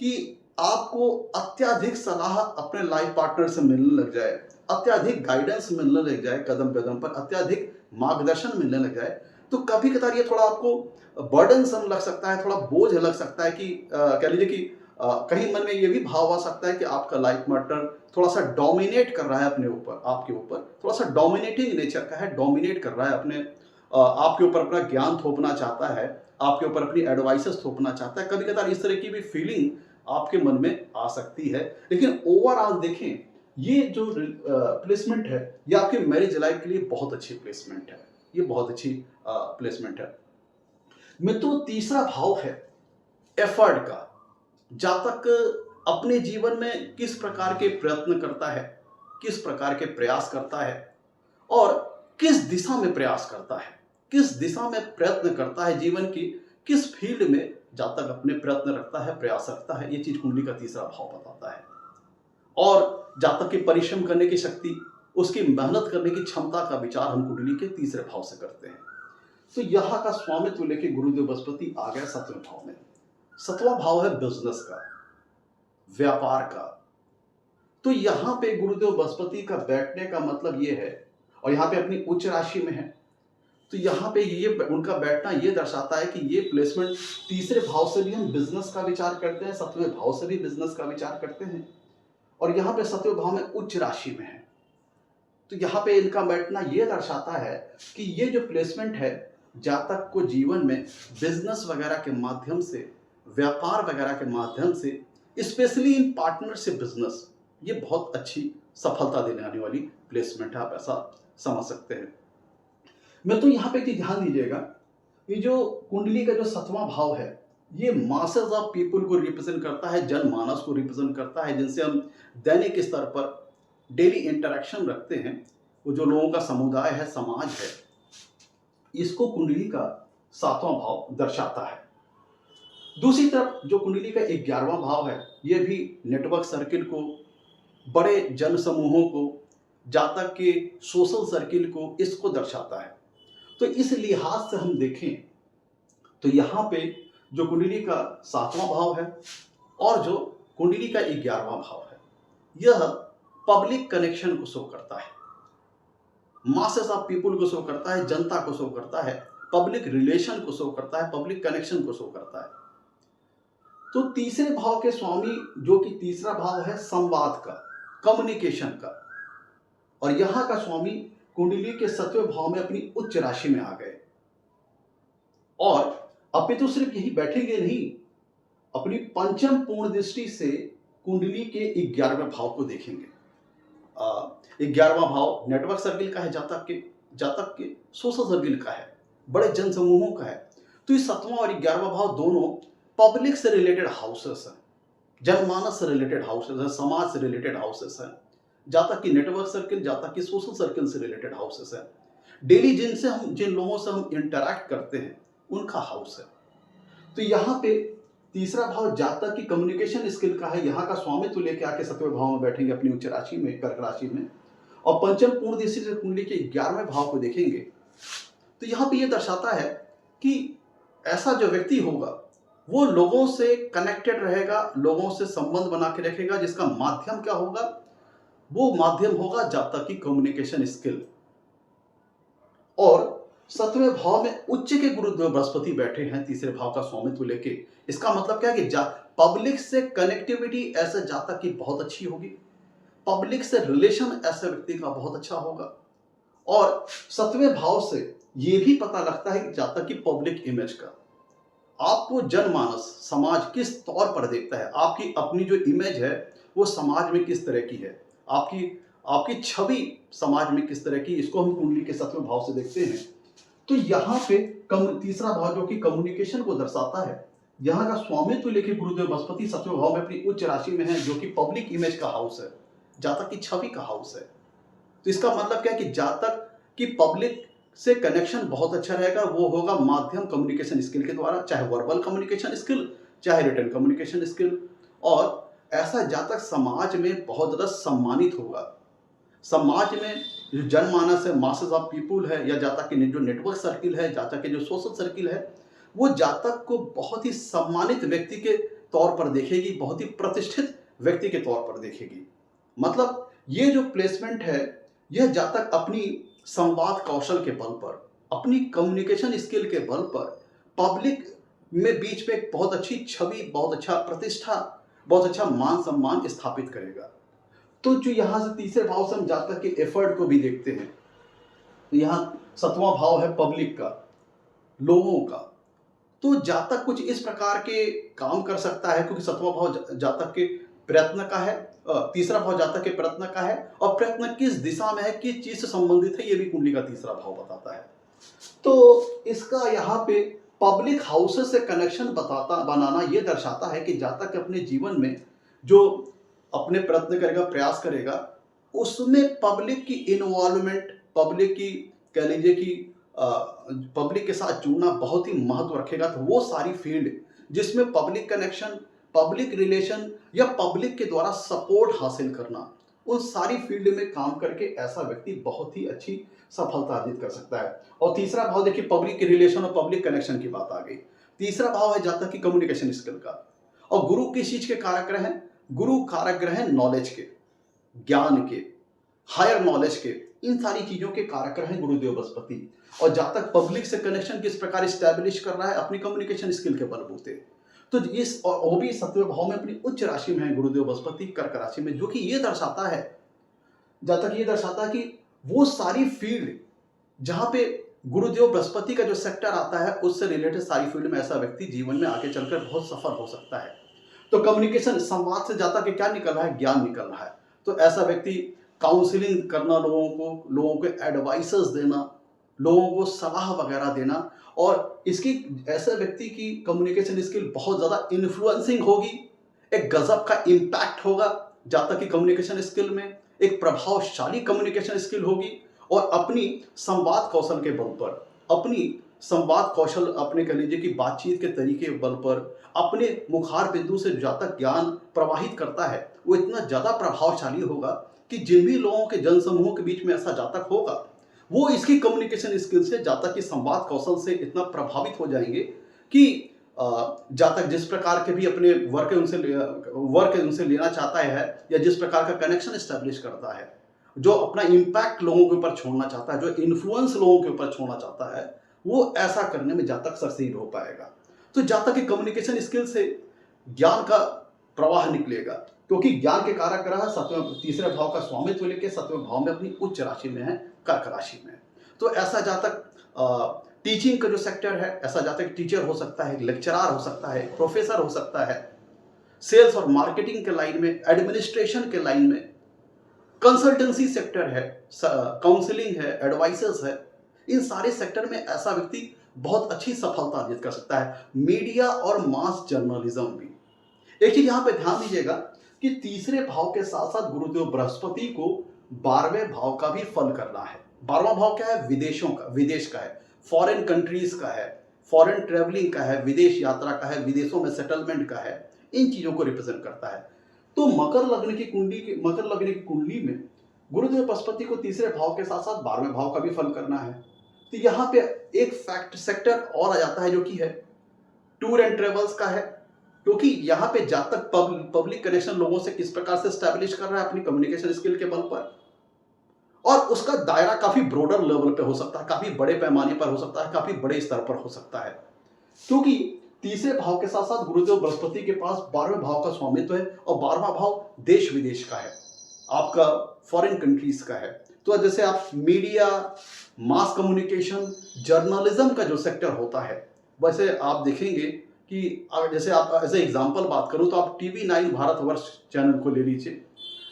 Speaker 1: कि आपको अत्याधिक सलाह अपने लाइफ पार्टनर से मिलने लग जाए, अत्याधिक गाइडेंस मिलने लग जाए, कदम कदम पर अत्याधिक मार्गदर्शन मिलने लग जाए, तो कभी कभार ये थोड़ा आपको बर्डनसम लग सकता है, थोड़ा बोझ लग सकता है कि कह लीजिए कि कहीं मन में ये भी भाव आ सकता है कि आपका लाइफ पार्टनर थोड़ा सा डोमिनेट कर रहा है अपने ऊपर, आपके ऊपर थोड़ा सा डोमिनेटिंग नेचर का है, डोमिनेट कर रहा है अपने आपके ऊपर अपना ज्ञान थोपना चाहता है, आपके ऊपर अपनी एडवाइसेस थोपना चाहता है। कभी कभार इस तरह की भी फीलिंग आपके मन में आ सकती है, लेकिन ओवरऑल देखें, ये जो प्लेसमेंट है ये आपके मैरिज लाइफ के लिए बहुत अच्छी प्लेसमेंट है, ये बहुत अच्छी प्लेसमेंट है। मित्रों, तीसरा भाव है एफर्ट का। जातक अपने जीवन में किस प्रकार के प्रयत्न करता है, किस प्रकार के प्रयास करता है, और किस दिशा में प्रयास करता है, किस दिशा में प्रयत्न करता है, जीवन की किस फील्ड में जातक अपने प्रयत्न रखता है, प्रयास रखता है, ये चीज कुंडली का तीसरा भाव बताता है। और जातक की परिश्रम करने की शक्ति, उसकी मेहनत करने की क्षमता का विचार हम कुंडली के तीसरे भाव से करते हैं। तो यहाँ का स्वामित्व लेके गुरुदेव बृहस्पति आ गया 7वें भाव में। 7वां भाव है बिजनेस का, व्यापार का। तो यहां पे गुरुदेव बृहस्पति का बैठने का मतलब ये है, और यहां पे अपनी उच्च राशि में है, तो यहां पे ये उनका बैठना ये दर्शाता है कि ये प्लेसमेंट तीसरे भाव से भी हम बिजनेस का विचार करते हैं, 7वें भाव से भी बिजनेस का विचार करते हैं, और यहाँ पे 7वें भाव में उच्च राशि में है। तो यहाँ पे इनका बैठना ये दर्शाता है कि ये जो प्लेसमेंट है, जातक को जीवन में बिजनेस वगैरह के माध्यम से, व्यापार वगैरह के माध्यम से, स्पेशली इन पार्टनरशिप बिजनेस, ये बहुत अच्छी सफलता देने आने वाली प्लेसमेंट है, आप ऐसा समझ सकते हैं। मैं तो यहाँ पे एक ध्यान दीजिएगा, ये जो कुंडली का जो 7वां भाव है, ये मासेस ऑफ पीपल को रिप्रेजेंट करता है, जनमानस को रिप्रेजेंट करता है, जिनसे हम दैनिक स्तर पर डेली इंटरेक्शन रखते हैं, वो जो लोगों का समुदाय है, समाज है, इसको कुंडली का 7वां भाव दर्शाता है। दूसरी तरफ जो कुंडली का 11वां भाव है, ये भी नेटवर्क सर्किल को, बड़े जन समूहों को, जातक के सोशल सर्किल को, इसको दर्शाता है। तो इस लिहाज से हम देखें तो यहाँ पे जो कुंडली का 7वां भाव है और जो कुंडली का 11वां भाव है, यह पब्लिक कनेक्शन को शो करता है, मासेस ऑफ पीपल को शो करता है, जनता को शो करता है, पब्लिक रिलेशन को शो करता है, पब्लिक कनेक्शन को शो करता है। तो तीसरे भाव के स्वामी, जो कि तीसरा भाव है संवाद का, कम्युनिकेशन का, और यहां का स्वामी कुंडली के 7वें भाव में अपनी उच्च राशि में आ गए, और अपितु सिर्फ यही बैठेंगे नहीं, अपनी पंचम पूर्ण दृष्टि से कुंडली के 11वें भाव को देखेंगे। 11वां भाव नेटवर्क सर्किल का है, जातक के सोशल सर्किल का है, बड़े जनसमूहों का है। तो इस 7वां और 11वां भाव दोनों पब्लिक से रिलेटेड हाउसेस हैं, जनमानस से रिलेटेड हाउसेस हैं, समाज से रिलेटेड हाउसेस हैं। जातक की नेटवर्क सर्किल, जातक की सोशल सर्किल से रिलेटेड हाउसेस हैं। डेली जिन लोगों से हम इंटरैक्ट करते हैं उनका हाउस है। तो यहाँ पे तीसरा भाव जातक की कम्युनिकेशन स्किल का है, यहाँ का स्वामित्व लेके आके 7वें भाव में बैठेंगे अपनी उच्च राशि में, कर्क राशि में। और पंचम पूर्ण दृष्टि से कुंडली के 11वें भाव को देखेंगे तो यहाँ पे ये दर्शाता है कि ऐसा जो व्यक्ति होगा वो लोगों से कनेक्टेड रहेगा, लोगों से संबंध बना के रखेगा, जिसका माध्यम क्या होगा, वो माध्यम होगा जातक की कम्युनिकेशन स्किल। और 7वें भाव में उच्च के गुरुदेव बृहस्पति बैठे हैं तीसरे भाव का स्वामित्व लेके। इसका मतलब क्या है कि पब्लिक से कनेक्टिविटी ऐसे जातक की बहुत अच्छी होगी, पब्लिक से रिलेशन ऐसे व्यक्ति का बहुत अच्छा होगा। और 7वें भाव से ये भी पता लगता है कि जातक की पब्लिक इमेज का, आपको जनमानस समाज किस तौर पर देखता है, आपकी अपनी जो इमेज है वो समाज में किस तरह की है, आपकी छवि समाज में किस तरह की, इसको हम कुंडली के 7वें भाव से देखते हैं। तो यहाँ पे तीसरा भाव जो कि कम्युनिकेशन को दर्शाता है, यहाँ का स्वामित्व लेके गुरुदेव बृहस्पति 7वें भाव में अपनी उच्च राशि में है, जो कि पब्लिक इमेज का हाउस है, जातक की छवि का हाउस है। तो इसका मतलब क्या है कि जातक की पब्लिक से कनेक्शन बहुत अच्छा रहेगा, वो होगा माध्यम कम्युनिकेशन स्किल के द्वारा, चाहे वर्बल कम्युनिकेशन स्किल, चाहे रिटन कम्युनिकेशन स्किल। और ऐसा जातक समाज में बहुत ज़्यादा सम्मानित होगा। समाज में जो जनमानस है, मासेस ऑफ पीपुल है, या जातक के जो नेटवर्क सर्किल है, जातक के जो सोशल सर्किल है, वो जातक को बहुत ही सम्मानित व्यक्ति के तौर पर देखेगी, बहुत ही प्रतिष्ठित व्यक्ति के तौर पर देखेगी। मतलब ये जो प्लेसमेंट है, यह जातक अपनी संवाद कौशल के बल पर, अपनी कम्युनिकेशन स्किल के बल पर पब्लिक में बीच में एक बहुत अच्छी छवि, बहुत अच्छा प्रतिष्ठा, बहुत अच्छा मान सम्मान स्थापित करेगा। तो जो यहाँ से तीसरे भाव से हम जातक के एफर्ट को भी देखते हैं, तो यहाँ 7वां भाव है पब्लिक का, लोगों का। तो जातक कुछ इस प्रकार के काम कर सकता है, क्योंकि 7वां भाव जातक के प्रयत्न का है, तीसरा भाव जातक के प्रयत्न का है, और प्रयत्न किस दिशा में है, किस चीज से संबंधित है, ये भी कुंडली का तीसरा भाव बताता है। तो इसका यहाँ पे पब्लिक हाउसेस से कनेक्शन बनाना ये दर्शाता है कि जातक अपने जीवन में जो अपने प्रयत्न करेगा, प्रयास करेगा, उसमें पब्लिक की इन्वॉल्वमेंट, पब्लिक की कह लीजिए कि पब्लिक के साथ जुड़ना बहुत ही महत्व रखेगा। तो वो सारी फील्ड जिसमें पब्लिक कनेक्शन, पब्लिक रिलेशन या पब्लिक के द्वारा सपोर्ट हासिल करना, उन सारी फील्ड में काम करके ऐसा व्यक्ति बहुत ही अच्छी सफलता अर्जित कर सकता है। और तीसरा भाव देखिए, पब्लिक रिलेशन और पब्लिक कनेक्शन की बात आ गई। तीसरा भाव है जातक की कम्युनिकेशन स्किल का। और गुरु किस चीज के कारक ग्रह हैं? गुरु कारक ग्रह हैं नॉलेज के, ज्ञान के, हायर नॉलेज के, इन सारी चीजों के कारक ग्रह हैं गुरुदेव बृहस्पति। और जातक पब्लिक से कनेक्शन किस प्रकार स्टैब्लिश कर रहा है अपनी कम्युनिकेशन स्किल के बलबूते। तो इस, और वो भी 7वें भाव में अपनी उच्च राशि में है गुरुदेव बृहस्पति कर्क राशि में, जो कि ये दर्शाता है, जातक ये दर्शाता है कि वो सारी फील्ड जहां पे गुरुदेव बृहस्पति का जो सेक्टर आता है, उससे रिलेटेड सारी फील्ड में ऐसा व्यक्ति जीवन में आगे चलकर बहुत सफल हो सकता है। तो कम्युनिकेशन, संवाद से जातक के क्या निकल रहा है? ज्ञान निकल रहा है। तो ऐसा व्यक्ति काउंसलिंग करना, लोगों को एडवाइसेस देना, लोगों को सलाह वगैरह देना, और इसकी ऐसे व्यक्ति की कम्युनिकेशन स्किल बहुत ज़्यादा इन्फ्लुएंसिंग होगी, एक गजब का इम्पैक्ट होगा जातक की कम्युनिकेशन स्किल में, एक प्रभावशाली कम्युनिकेशन स्किल होगी। और अपनी संवाद कौशल के बल पर, अपने कह लीजिए कि बातचीत के तरीके बल पर, अपने मुखार बिंदु से जातक ज्ञान प्रवाहित करता है, वो इतना ज़्यादा प्रभावशाली होगा कि जिन भी लोगों के जनसमूहों के बीच में ऐसा जातक होगा, वो इसकी कम्युनिकेशन स्किल से, जातक की संवाद कौशल से इतना प्रभावित हो जाएंगे कि जातक जिस प्रकार के भी अपने वर्क उनसे लेना चाहता है, या जिस प्रकार का कनेक्शन स्टैब्लिश करता है, जो अपना इम्पैक्ट लोगों के ऊपर छोड़ना चाहता है, जो इन्फ्लुएंस लोगों के ऊपर छोड़ना चाहता है, वो ऐसा करने में जातक सक्सीड हो पाएगा। तो जातक की कम्युनिकेशन स्किल से ज्ञान का प्रवाह निकलेगा, क्योंकि ज्ञान के कारक ग्रह तीसरे भाव का स्वामित्व लेके 7वें भाव में अपनी उच्च राशि में है, कर्क राशि में। तो ऐसा जातक टीचिंग का जो सेक्टर है, ऐसा जातक टीचर हो सकता है, लेक्चरर हो सकता है, प्रोफेसर हो सकता है, सेल्स और मार्केटिंग के लाइन में, एडमिनिस्ट्रेशन के लाइन में, कंसल्टेंसी सेक्टर है, काउंसलिंग है, एडवाइसर्स है, इन सारे सेक्टर में ऐसा व्यक्ति बहुत अच्छी सफलता अर्जित कर सकता है। मीडिया और मास जर्नलिज्म भी। एक चीज यहां पे ध्यान दीजिएगा कि तीसरे भाव के साथ साथ गुरुदेव बृहस्पति को 12वें भाव का भी फल करना है। 12वां भाव क्या है? विदेशों का, विदेश का है, फॉरेन कंट्रीज का है, फॉरेन ट्रेवलिंग का है, विदेश यात्रा का है, विदेशों में सेटलमेंट का है, इन चीजों को रिप्रेजेंट करता है। तो मकर लग्न की कुंडली में गुरुदेव बृहस्पति को तीसरे भाव के साथ साथ 12वें भाव का भी फल करना है। तो यहाँ पे एक फैक्ट सेक्टर और आ जाता है जो कि है टूर एंड ट्रेवल्स का है, क्योंकि यहाँ पे जातक पब्लिक कनेक्शन लोगों से किस प्रकार से स्टैब्लिश कर रहा है अपनी कम्युनिकेशन स्किल के बल पर, और उसका दायरा काफी ब्रॉडर लेवल पे हो सकता है, काफी बड़े पैमाने पर हो सकता है, काफी बड़े स्तर पर हो सकता है, क्योंकि तीसरे भाव के साथ साथ गुरुदेव बृहस्पति के पास 12वें भाव का स्वामित्व है और 12वां भाव देश विदेश का है, आपका फॉरेन कंट्रीज का है। तो जैसे आप मीडिया, मास कम्युनिकेशन, जर्नलिज्म का जो सेक्टर होता है, वैसे आप देखेंगे कि जैसे आप एज ए एग्जांपल बात करूं तो आप टीवी 9 भारतवर्ष चैनल को ले लीजिए,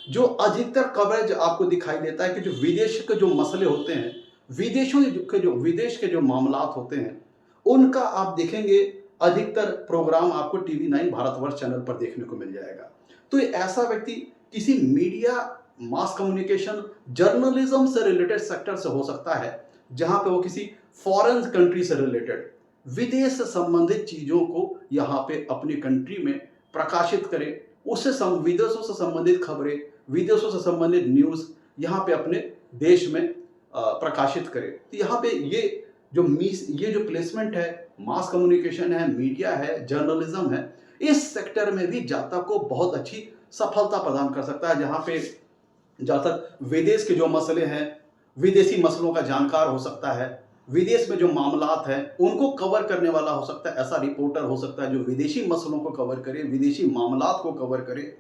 Speaker 1: जो अधिकतर कवरेज आपको दिखाई देता है कि जो विदेश के जो मसले होते हैं, विदेश के जो मामलात होते हैं, उनका आप देखेंगे अधिकतर प्रोग्राम आपको टीवी 9 भारतवर्ष चैनल पर देखने को मिल जाएगा। तो ऐसा व्यक्ति किसी मीडिया, मास कम्युनिकेशन, जर्नलिज्म से रिलेटेड सेक्टर से हो सकता है, जहां पे वो किसी फॉरेन कंट्री से रिलेटेड, विदेश से संबंधित चीजों को यहाँ पे अपनी कंट्री में प्रकाशित करे, विदेशों से संबंधित खबरें, विदेशों से संबंधित न्यूज यहाँ पे अपने देश में प्रकाशित करे। तो यहाँ पे ये जो प्लेसमेंट है, मास कम्युनिकेशन है, मीडिया है, जर्नलिज्म है, इस सेक्टर में भी जातक को बहुत अच्छी सफलता प्रदान कर सकता है, जहाँ पे जातक विदेश के जो मसले हैं, विदेशी मसलों का जानकार हो सकता है, विदेश में जो मामलात हैं उनको कवर करने वाला हो सकता है, ऐसा रिपोर्टर हो सकता है जो विदेशी मसलों को कवर करे, विदेशी मामलात को कवर करे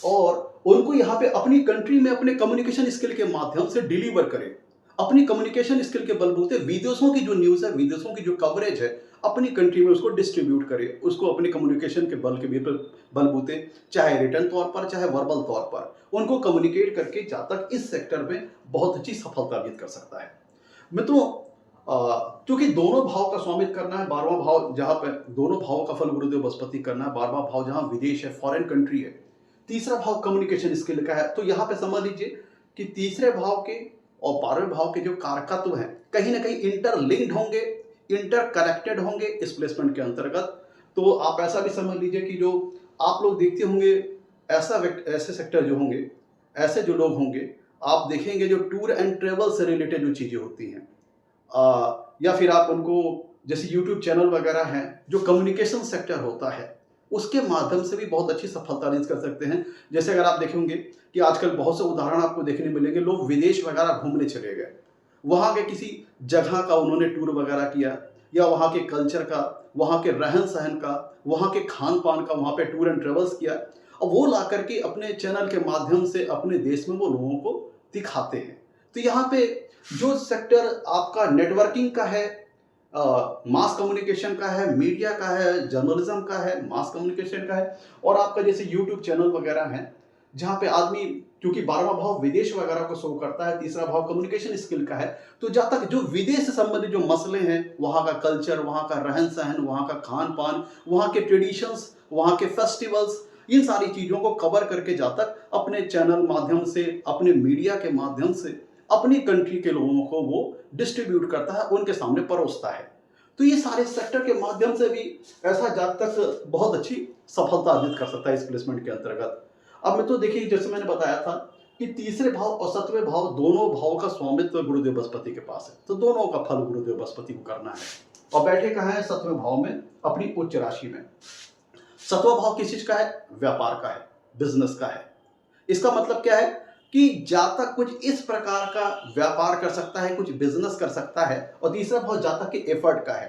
Speaker 1: और उनको यहाँ पे अपनी कंट्री में अपने कम्युनिकेशन स्किल के माध्यम से डिलीवर करे, अपनी कम्युनिकेशन स्किल के बलबूते विदेशों की जो न्यूज़ है, विदेशों की जो कवरेज है, अपनी कंट्री में उसको डिस्ट्रीब्यूट करे, उसको अपने कम्युनिकेशन के बलबूते, चाहे रिटर्न तौर पर, चाहे वर्बल तौर पर, उनको कम्युनिकेट करके जातक इस सेक्टर में बहुत अच्छी सफलता अर्जित कर सकता है। मित्रों, क्योंकि दोनों भाव का स्वामित्व करना है, 12वां भाव जहां पर दोनों भावों का फल गुरुदेव बृहस्पति करना है, 12वां भाव जहां विदेश है, फॉरेन कंट्री है, तीसरा भाव कम्युनिकेशन स्किल का है। तो यहाँ पे समझ लीजिए कि तीसरे भाव के और 12वें भाव के जो कारकत्व हैं कहीं ना कहीं इंटरलिंक्ड होंगे, इंटरकनेक्टेड होंगे इस प्लेसमेंट के अंतर्गत। तो आप ऐसा भी समझ लीजिए कि जो आप लोग देखते होंगे, ऐसे सेक्टर जो होंगे, ऐसे जो लोग होंगे, आप देखेंगे जो टूर एंड ट्रेवल से रिलेटेड जो चीज़ें होती हैं, या फिर आप उनको जैसे यूट्यूब चैनल वगैरह हैं, जो कम्युनिकेशन सेक्टर होता है, उसके माध्यम से भी बहुत अच्छी सफलता अर्जित कर सकते हैं। जैसे अगर आप देखेंगे कि आजकल बहुत से उदाहरण आपको देखने मिलेंगे, लोग विदेश वगैरह घूमने चले गए, वहाँ के किसी जगह का उन्होंने टूर वगैरह किया, या वहाँ के कल्चर का, वहाँ के रहन सहन का, वहाँ के खान पान का वहाँ पे टूर एंड ट्रेवल्स किया, और वो ला करके अपने चैनल के माध्यम से अपने देश में वो लोगों को दिखाते हैं। तो यहाँ पे जो सेक्टर आपका नेटवर्किंग का है, मास कम्युनिकेशन का है, मीडिया का है, जर्नलिज्म का है, मास कम्युनिकेशन का है, और आपका जैसे यूट्यूब चैनल वगैरह हैं, जहाँ पे आदमी, क्योंकि 12वां भाव विदेश वगैरह को शो करता है, तीसरा भाव कम्युनिकेशन स्किल का है, तो जहाँ तक जो विदेश से संबंधित जो मसले हैं, वहाँ का कल्चर, वहाँ का रहन सहन, वहाँ का खान पान, वहाँ के ट्रेडिशंस, वहाँ के फेस्टिवल्स, इन सारी चीज़ों को कवर करके जहाँ तक अपने चैनल माध्यम से, अपने मीडिया के माध्यम से अपनी कंट्री के लोगों को वो डिस्ट्रीब्यूट करता है, उनके सामने परोसता है। तो ये सारे सेक्टर के माध्यम से भी ऐसा जातक बहुत अच्छी सफलता अर्जित कर सकता है इस प्लेसमेंट के अंतर्गत। अब मैं तो देखिए, जैसे मैंने बताया था कि तीसरे भाव और 7वें भाव, दोनों भावों का स्वामित्व गुरुदेव बृहस्पति के पास है, तो दोनों का फल गुरुदेव बृहस्पति को करना है। और बैठे कहाँ है? 7वें भाव में, अपनी उच्च राशि में। 7वां भाव किस चीज का है? व्यापार का है, बिजनेस का है। इसका मतलब क्या है कि जातक कुछ इस प्रकार का व्यापार कर सकता है, कुछ बिजनेस कर सकता है। और तीसरा भाव जातक के एफर्ट का है,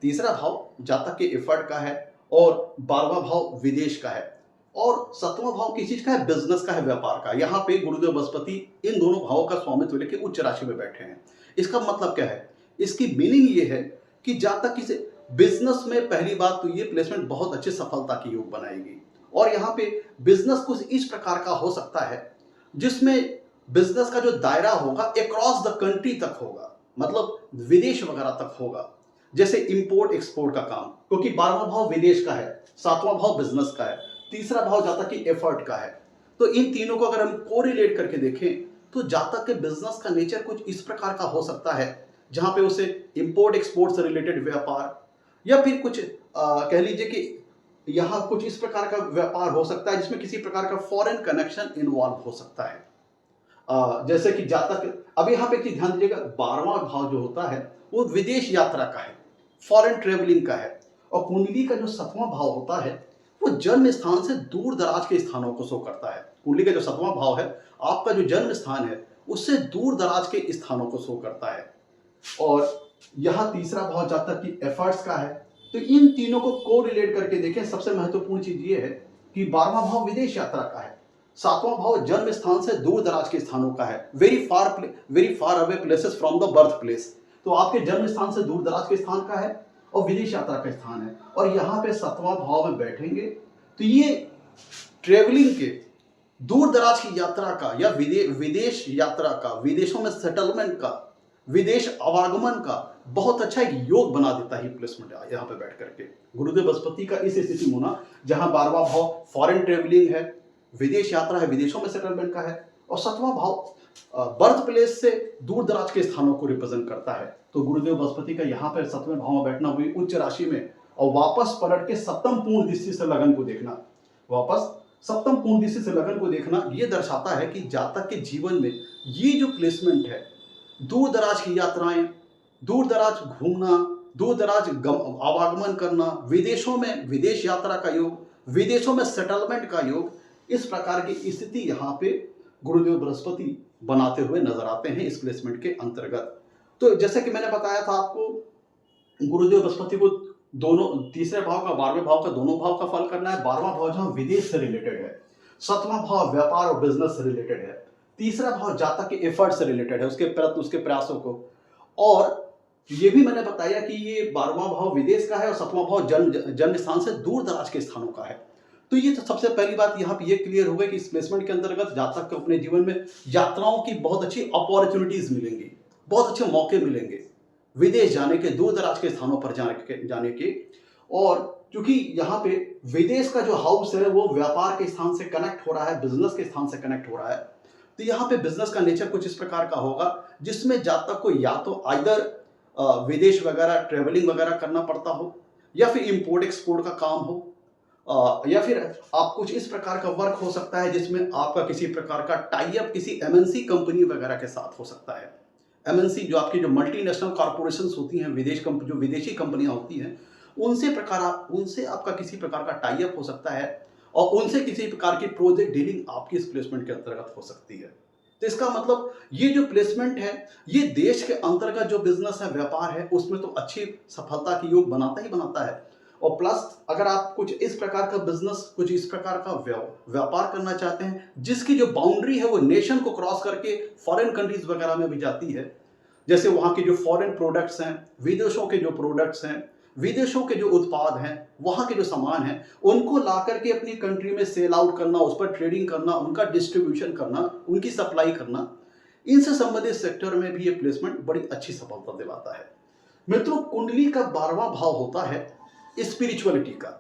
Speaker 1: तीसरा भाव जातक के एफर्ट का है, और 12वां भाव विदेश का है, और 7वां भाव किस चीज का है? बिजनेस का है, व्यापार का। यहाँ पे गुरुदेव बृहस्पति इन दोनों भावों का स्वामित्व लेके उच्च राशि में बैठे हैं। इसका मतलब क्या है? इसकी मीनिंग ये है कि जहाँ तक किसी बिजनेस में पहली बात तो ये प्लेसमेंट बहुत अच्छी सफलता की योग बनाएगी। और यहाँ पे बिजनेस कुछ इस प्रकार का हो सकता है जिसमें बिजनेस का जो दायरा होगा अक्रॉस द कंट्री तक होगा, मतलब विदेश वगैरह तक होगा। जैसे इंपोर्ट एक्सपोर्ट का काम, क्योंकि 12वां भाव विदेश का है, 7वां भाव बिजनेस का है, तीसरा भाव जाता कि एफर्ट का है। तो इन तीनों को अगर हम कोरिलेट करके देखें तो जातक के बिजनेस का नेचर कुछ इस प्रकार का हो सकता है जहां पे उसे इंपोर्ट एक्सपोर्ट से रिलेटेड व्यापार, या फिर कुछ कह लीजिए कि यहाँ कुछ इस प्रकार का व्यापार हो सकता है जिसमें किसी प्रकार का फॉरेन कनेक्शन इन्वॉल्व हो सकता है। जैसे कि जातक, अब यहाँ पे एक चीज ध्यान दीजिएगा, 12वां भाव जो होता है वो विदेश यात्रा का है, फॉरेन ट्रेवलिंग का है। और कुंडली का जो 7वां भाव होता है वो जन्म स्थान से दूर दराज के स्थानों को शो करता है। कुंडली का जो 7वां भाव है, आपका जो जन्म स्थान है उससे दूर दराज के स्थानों को शो करता है। और यहाँ तीसरा भाव जातक की एफर्ट्स का है। तो इन तीनों को कोरिलेट करके देखें, सबसे महत्वपूर्ण चीज ये है कि 12वां भाव विदेश यात्रा का है, 7वां भाव जन्म स्थान से दूर दराज के स्थानों का है, very far away places from the birth place. तो आपके जन्म स्थान से दूर दराज के स्थान का है और विदेश यात्रा का स्थान है। और यहाँ पे 7वां भाव में बैठेंगे तो ये ट्रेवलिंग के, दूर दराज की यात्रा का, या विदेश यात्रा का, विदेशों में सेटलमेंट का, विदेश आवागमन का बहुत अच्छा एक योग बना देता है प्लेसमेंट यहाँ पे बैठ करके। गुरुदेव बृहस्पति का इस स्थिति में होना, जहां 12वां भाव फॉरेन ट्रेवलिंग है, विदेश यात्रा है, विदेशों में सेटलमेंट का है, और 7वां भाव बर्थ प्लेस से दूर दराज के स्थानों को रिप्रेजेंट करता है। तो गुरुदेव बृहस्पति का यहाँ पर 7वें भाव में बैठना हुई उच्च राशि में, और वापस पलट के सप्तम पूर्ण दृष्टि से लगन को देखना, वापस सप्तम पूर्ण दृष्टि से लगन को देखना, ये दर्शाता है कि जातक के जीवन में ये जो प्लेसमेंट है, दूर दराज की यात्राएं, दूर दराज घूमना, दूर दराज आवागमन करना, विदेशों में विदेश यात्रा का योग, विदेशों में सेटलमेंट का योग, इस प्रकार की स्थिति यहाँ पे गुरुदेव बृहस्पति बनाते हुए नजर आते हैं इस प्लेसमेंट के अंतर्गत। तो जैसे कि मैंने बताया था आपको, गुरुदेव बृहस्पति को दोनों, तीसरे भाव का 12वें भाव का दोनों भाव का फल करना है। 12वां भाव जहां विदेश से रिलेटेड है, 7वां भाव व्यापार और बिजनेस से रिलेटेड है, तीसरा भाव जातक के एफर्ट से रिलेटेड है, उसके प्रयत्न, उसके प्रयासों को। और ये भी मैंने बताया कि ये 12वां भाव विदेश का है और 7वां भाव जन्म स्थान से दूर दराज के स्थानों का है। तो ये तो सबसे पहली बात यहाँ पे ये क्लियर हो गई कि इस प्लेसमेंट के अंतर्गत जातक को अपने जीवन में यात्राओं की बहुत अच्छी अपॉर्चुनिटीज मिलेंगी, बहुत अच्छे मौके मिलेंगे विदेश जाने के, दूर दराज के स्थानों पर जाने के। और क्योंकि यहाँ पे विदेश का जो हाउस है वो व्यापार के स्थान से कनेक्ट हो रहा है, बिजनेस के स्थान से कनेक्ट हो रहा है, तो यहाँ पे बिजनेस का नेचर कुछ इस प्रकार का होगा जिसमें जातक को या तो आइदर विदेश वगैरह ट्रेवलिंग वगैरह करना पड़ता हो, या फिर इंपोर्ट एक्सपोर्ट का काम हो, या फिर आप कुछ इस प्रकार का वर्क हो सकता है जिसमें आपका किसी प्रकार का टाई अप किसी एमएनसी कंपनी वगैरह के साथ हो सकता है। एमएनसी जो आपकी जो मल्टीनेशनल कॉर्पोरेशंस होती हैं, जो विदेशी कंपनियां होती हैं, उनसे आपका किसी प्रकार का टाई अप हो सकता है और उनसे किसी प्रकार की प्रोजेक्ट डीलिंग आपकी इस प्लेसमेंट के अंतर्गत हो सकती है। तो इसका मतलब ये जो प्लेसमेंट है ये देश के अंतर्गत जो बिजनेस है, व्यापार है, उसमें तो अच्छी सफलता की योग बनाता ही बनाता है। और प्लस अगर आप कुछ इस प्रकार का बिजनेस, कुछ इस प्रकार का व्यापार करना चाहते हैं जिसकी जो बाउंड्री है वो नेशन को क्रॉस करके फॉरेन कंट्रीज वगैरह में भी जाती है, जैसे वहाँ के जो फॉरेन प्रोडक्ट्स हैं, विदेशों के जो प्रोडक्ट्स हैं, विदेशों के जो उत्पाद हैं, वहाँ के जो सामान हैं, उनको ला करके अपनी कंट्री में सेल आउट करना, उस पर ट्रेडिंग करना, उनका डिस्ट्रीब्यूशन करना, उनकी सप्लाई करना, इनसे संबंधित सेक्टर में भी ये प्लेसमेंट बड़ी अच्छी सफलता दिलाता है। मित्रों, कुंडली का 12वां भाव होता है स्पिरिचुअलिटी का।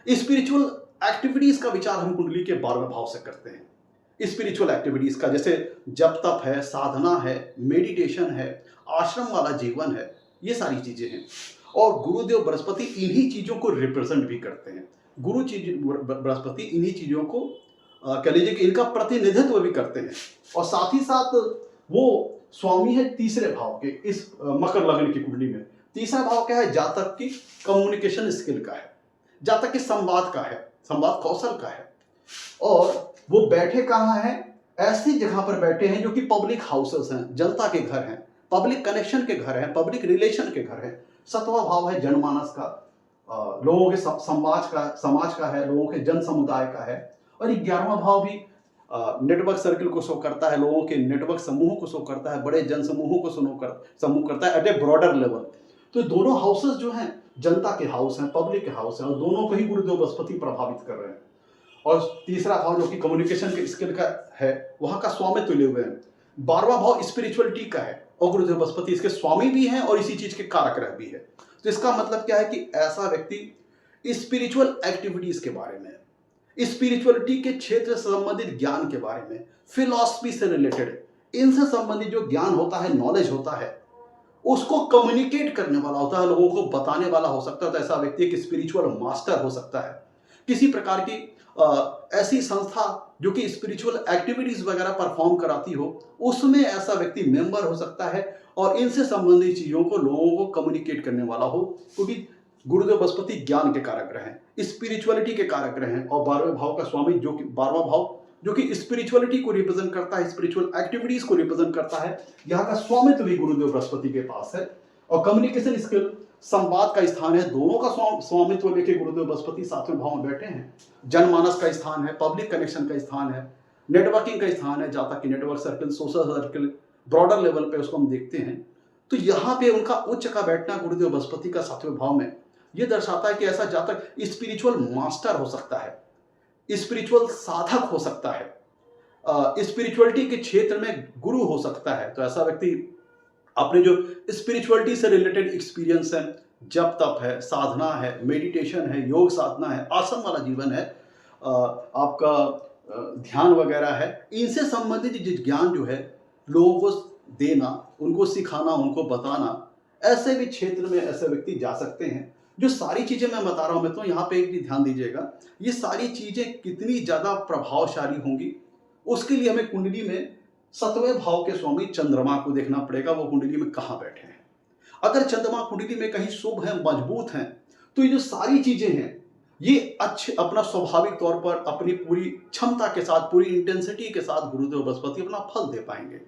Speaker 1: स्पिरिचुअल एक्टिविटीज का विचार हम कुंडली के 12वें भाव से करते हैं। स्पिरिचुअल एक्टिविटीज का, जैसे जप तप है, साधना है, मेडिटेशन है, आश्रम वाला जीवन है, ये सारी चीजें हैं। और गुरुदेव बृहस्पति इन्हीं चीजों को रिप्रेजेंट भी करते हैं। बृहस्पति इन्हीं चीजों को कह लीजिए कि इनका प्रतिनिधित्व भी करते हैं। और साथ ही साथ वो स्वामी है तीसरे भाव के, इस मकर लग्न की कुंडली में। तीसरा भाव क्या है? जातक की कम्युनिकेशन स्किल का है, जातक के संवाद का है, संवाद कौशल का है। और वो बैठे कहाँ हैं? ऐसी जगह पर बैठे हैं जो कि पब्लिक हाउसेस हैं, जनता के घर हैं, पब्लिक कनेक्शन के घर हैं, पब्लिक रिलेशन के घर हैं। 7वां भाव है जनमानस का, लोगों के समाज का है, लोगों के जन समुदाय का है। और 11वां भाव भी नेटवर्क सर्किल को शो करता है, लोगों के नेटवर्क समूहों को शो करता है, बड़े जन समूहों को समूह करता है एट ए ब्रॉडर लेवल। तो दोनों हाउसेस जो हैं जनता के हाउस हैं, पब्लिक के हाउस हैं, और दोनों को ही गुरुदेव बृहस्पति प्रभावित कर रहे हैं। और तीसरा भाव जो कि कम्युनिकेशन के स्किल का है, वहां का स्वामित्व लिए हुए हैं। 12वां भाव स्पिरिचुअलिटी का है और गुरुदेव बृहस्पति इसके स्वामी भी हैं और इसी चीज के कारक ग्रह भी है। तो इसका मतलब क्या है कि ऐसा व्यक्ति स्पिरिचुअल एक्टिविटीज के बारे में, स्पिरिचुअलिटी के क्षेत्र से संबंधित ज्ञान के बारे में, फिलॉसफी से रिलेटेड इनसे संबंधित जो ज्ञान होता है, नॉलेज होता है, उसको कम्युनिकेट करने वाला होता है, लोगों को बताने वाला हो सकता है। तो ऐसा व्यक्ति एक स्पिरिचुअल मास्टर हो सकता है। किसी प्रकार की ऐसी संस्था जो कि स्पिरिचुअल एक्टिविटीज वगैरह परफॉर्म कराती हो, उसमें ऐसा व्यक्ति मेंबर हो सकता है और इनसे संबंधित चीजों को लोगों को कम्युनिकेट करने वाला हो, क्योंकि गुरुदेव बृहस्पति ज्ञान के कारक ग्रह हैं, स्पिरिचुअलिटी के कारक ग्रह हैं। और 12वें भाव का स्वामी जो कि 12वां भाव जो कि स्पिरिचुअलिटी को रिप्रेजेंट करता है, स्पिरिचुअल एक्टिविटीज को रिप्रेजेंट करता है, यहाँ का स्वामित्व भी गुरुदेव बृहस्पति के पास है। और कम्युनिकेशन स्किल, संवाद का स्थान है, दोनों का स्वामित्व लेके गुरुदेव बृहस्पति 7वें भाव में बैठे हैं। जनमानस का स्थान है, पब्लिक कनेक्शन का स्थान है, नेटवर्किंग का स्थान है, जहाँ तक कि network circle, social circle, broader level पे उसको हम देखते हैं। तो यहाँ पे उनका उच्च का बैठना गुरुदेव बृहस्पति का 7वें भाव में ये दर्शाता है कि ऐसा जातक स्पिरिचुअल मास्टर हो सकता है, स्पिरिचुअल साधक हो सकता है, स्पिरिचुअलिटी के क्षेत्र में गुरु हो सकता है। तो ऐसा व्यक्ति अपने जो स्पिरिचुअलिटी से रिलेटेड एक्सपीरियंस है, जप तप है, साधना है, मेडिटेशन है, योग साधना है, आसन वाला जीवन है, आपका ध्यान वगैरह है, इनसे संबंधित जो ज्ञान जो है लोगों को देना, उनको सिखाना, उनको बताना, ऐसे भी क्षेत्र में ऐसे व्यक्ति जा सकते हैं। जो सारी चीजें मैं बता रहा हूं, मैं तो यहाँ पे एक भी ध्यान दीजिएगा, ये सारी चीजें कितनी ज्यादा प्रभावशाली होंगी, उसके लिए हमें कुंडली में 7वें भाव के स्वामी चंद्रमा को देखना पड़ेगा, वो कुंडली में कहाँ बैठे हैं। अगर चंद्रमा कुंडली में कहीं शुभ है, मजबूत हैं, तो ये जो सारी चीजें हैं ये अच्छे अपना स्वाभाविक तौर पर अपनी पूरी क्षमता के साथ, पूरी इंटेंसिटी के साथ गुरुदेव बृहस्पति अपना फल दे पाएंगे।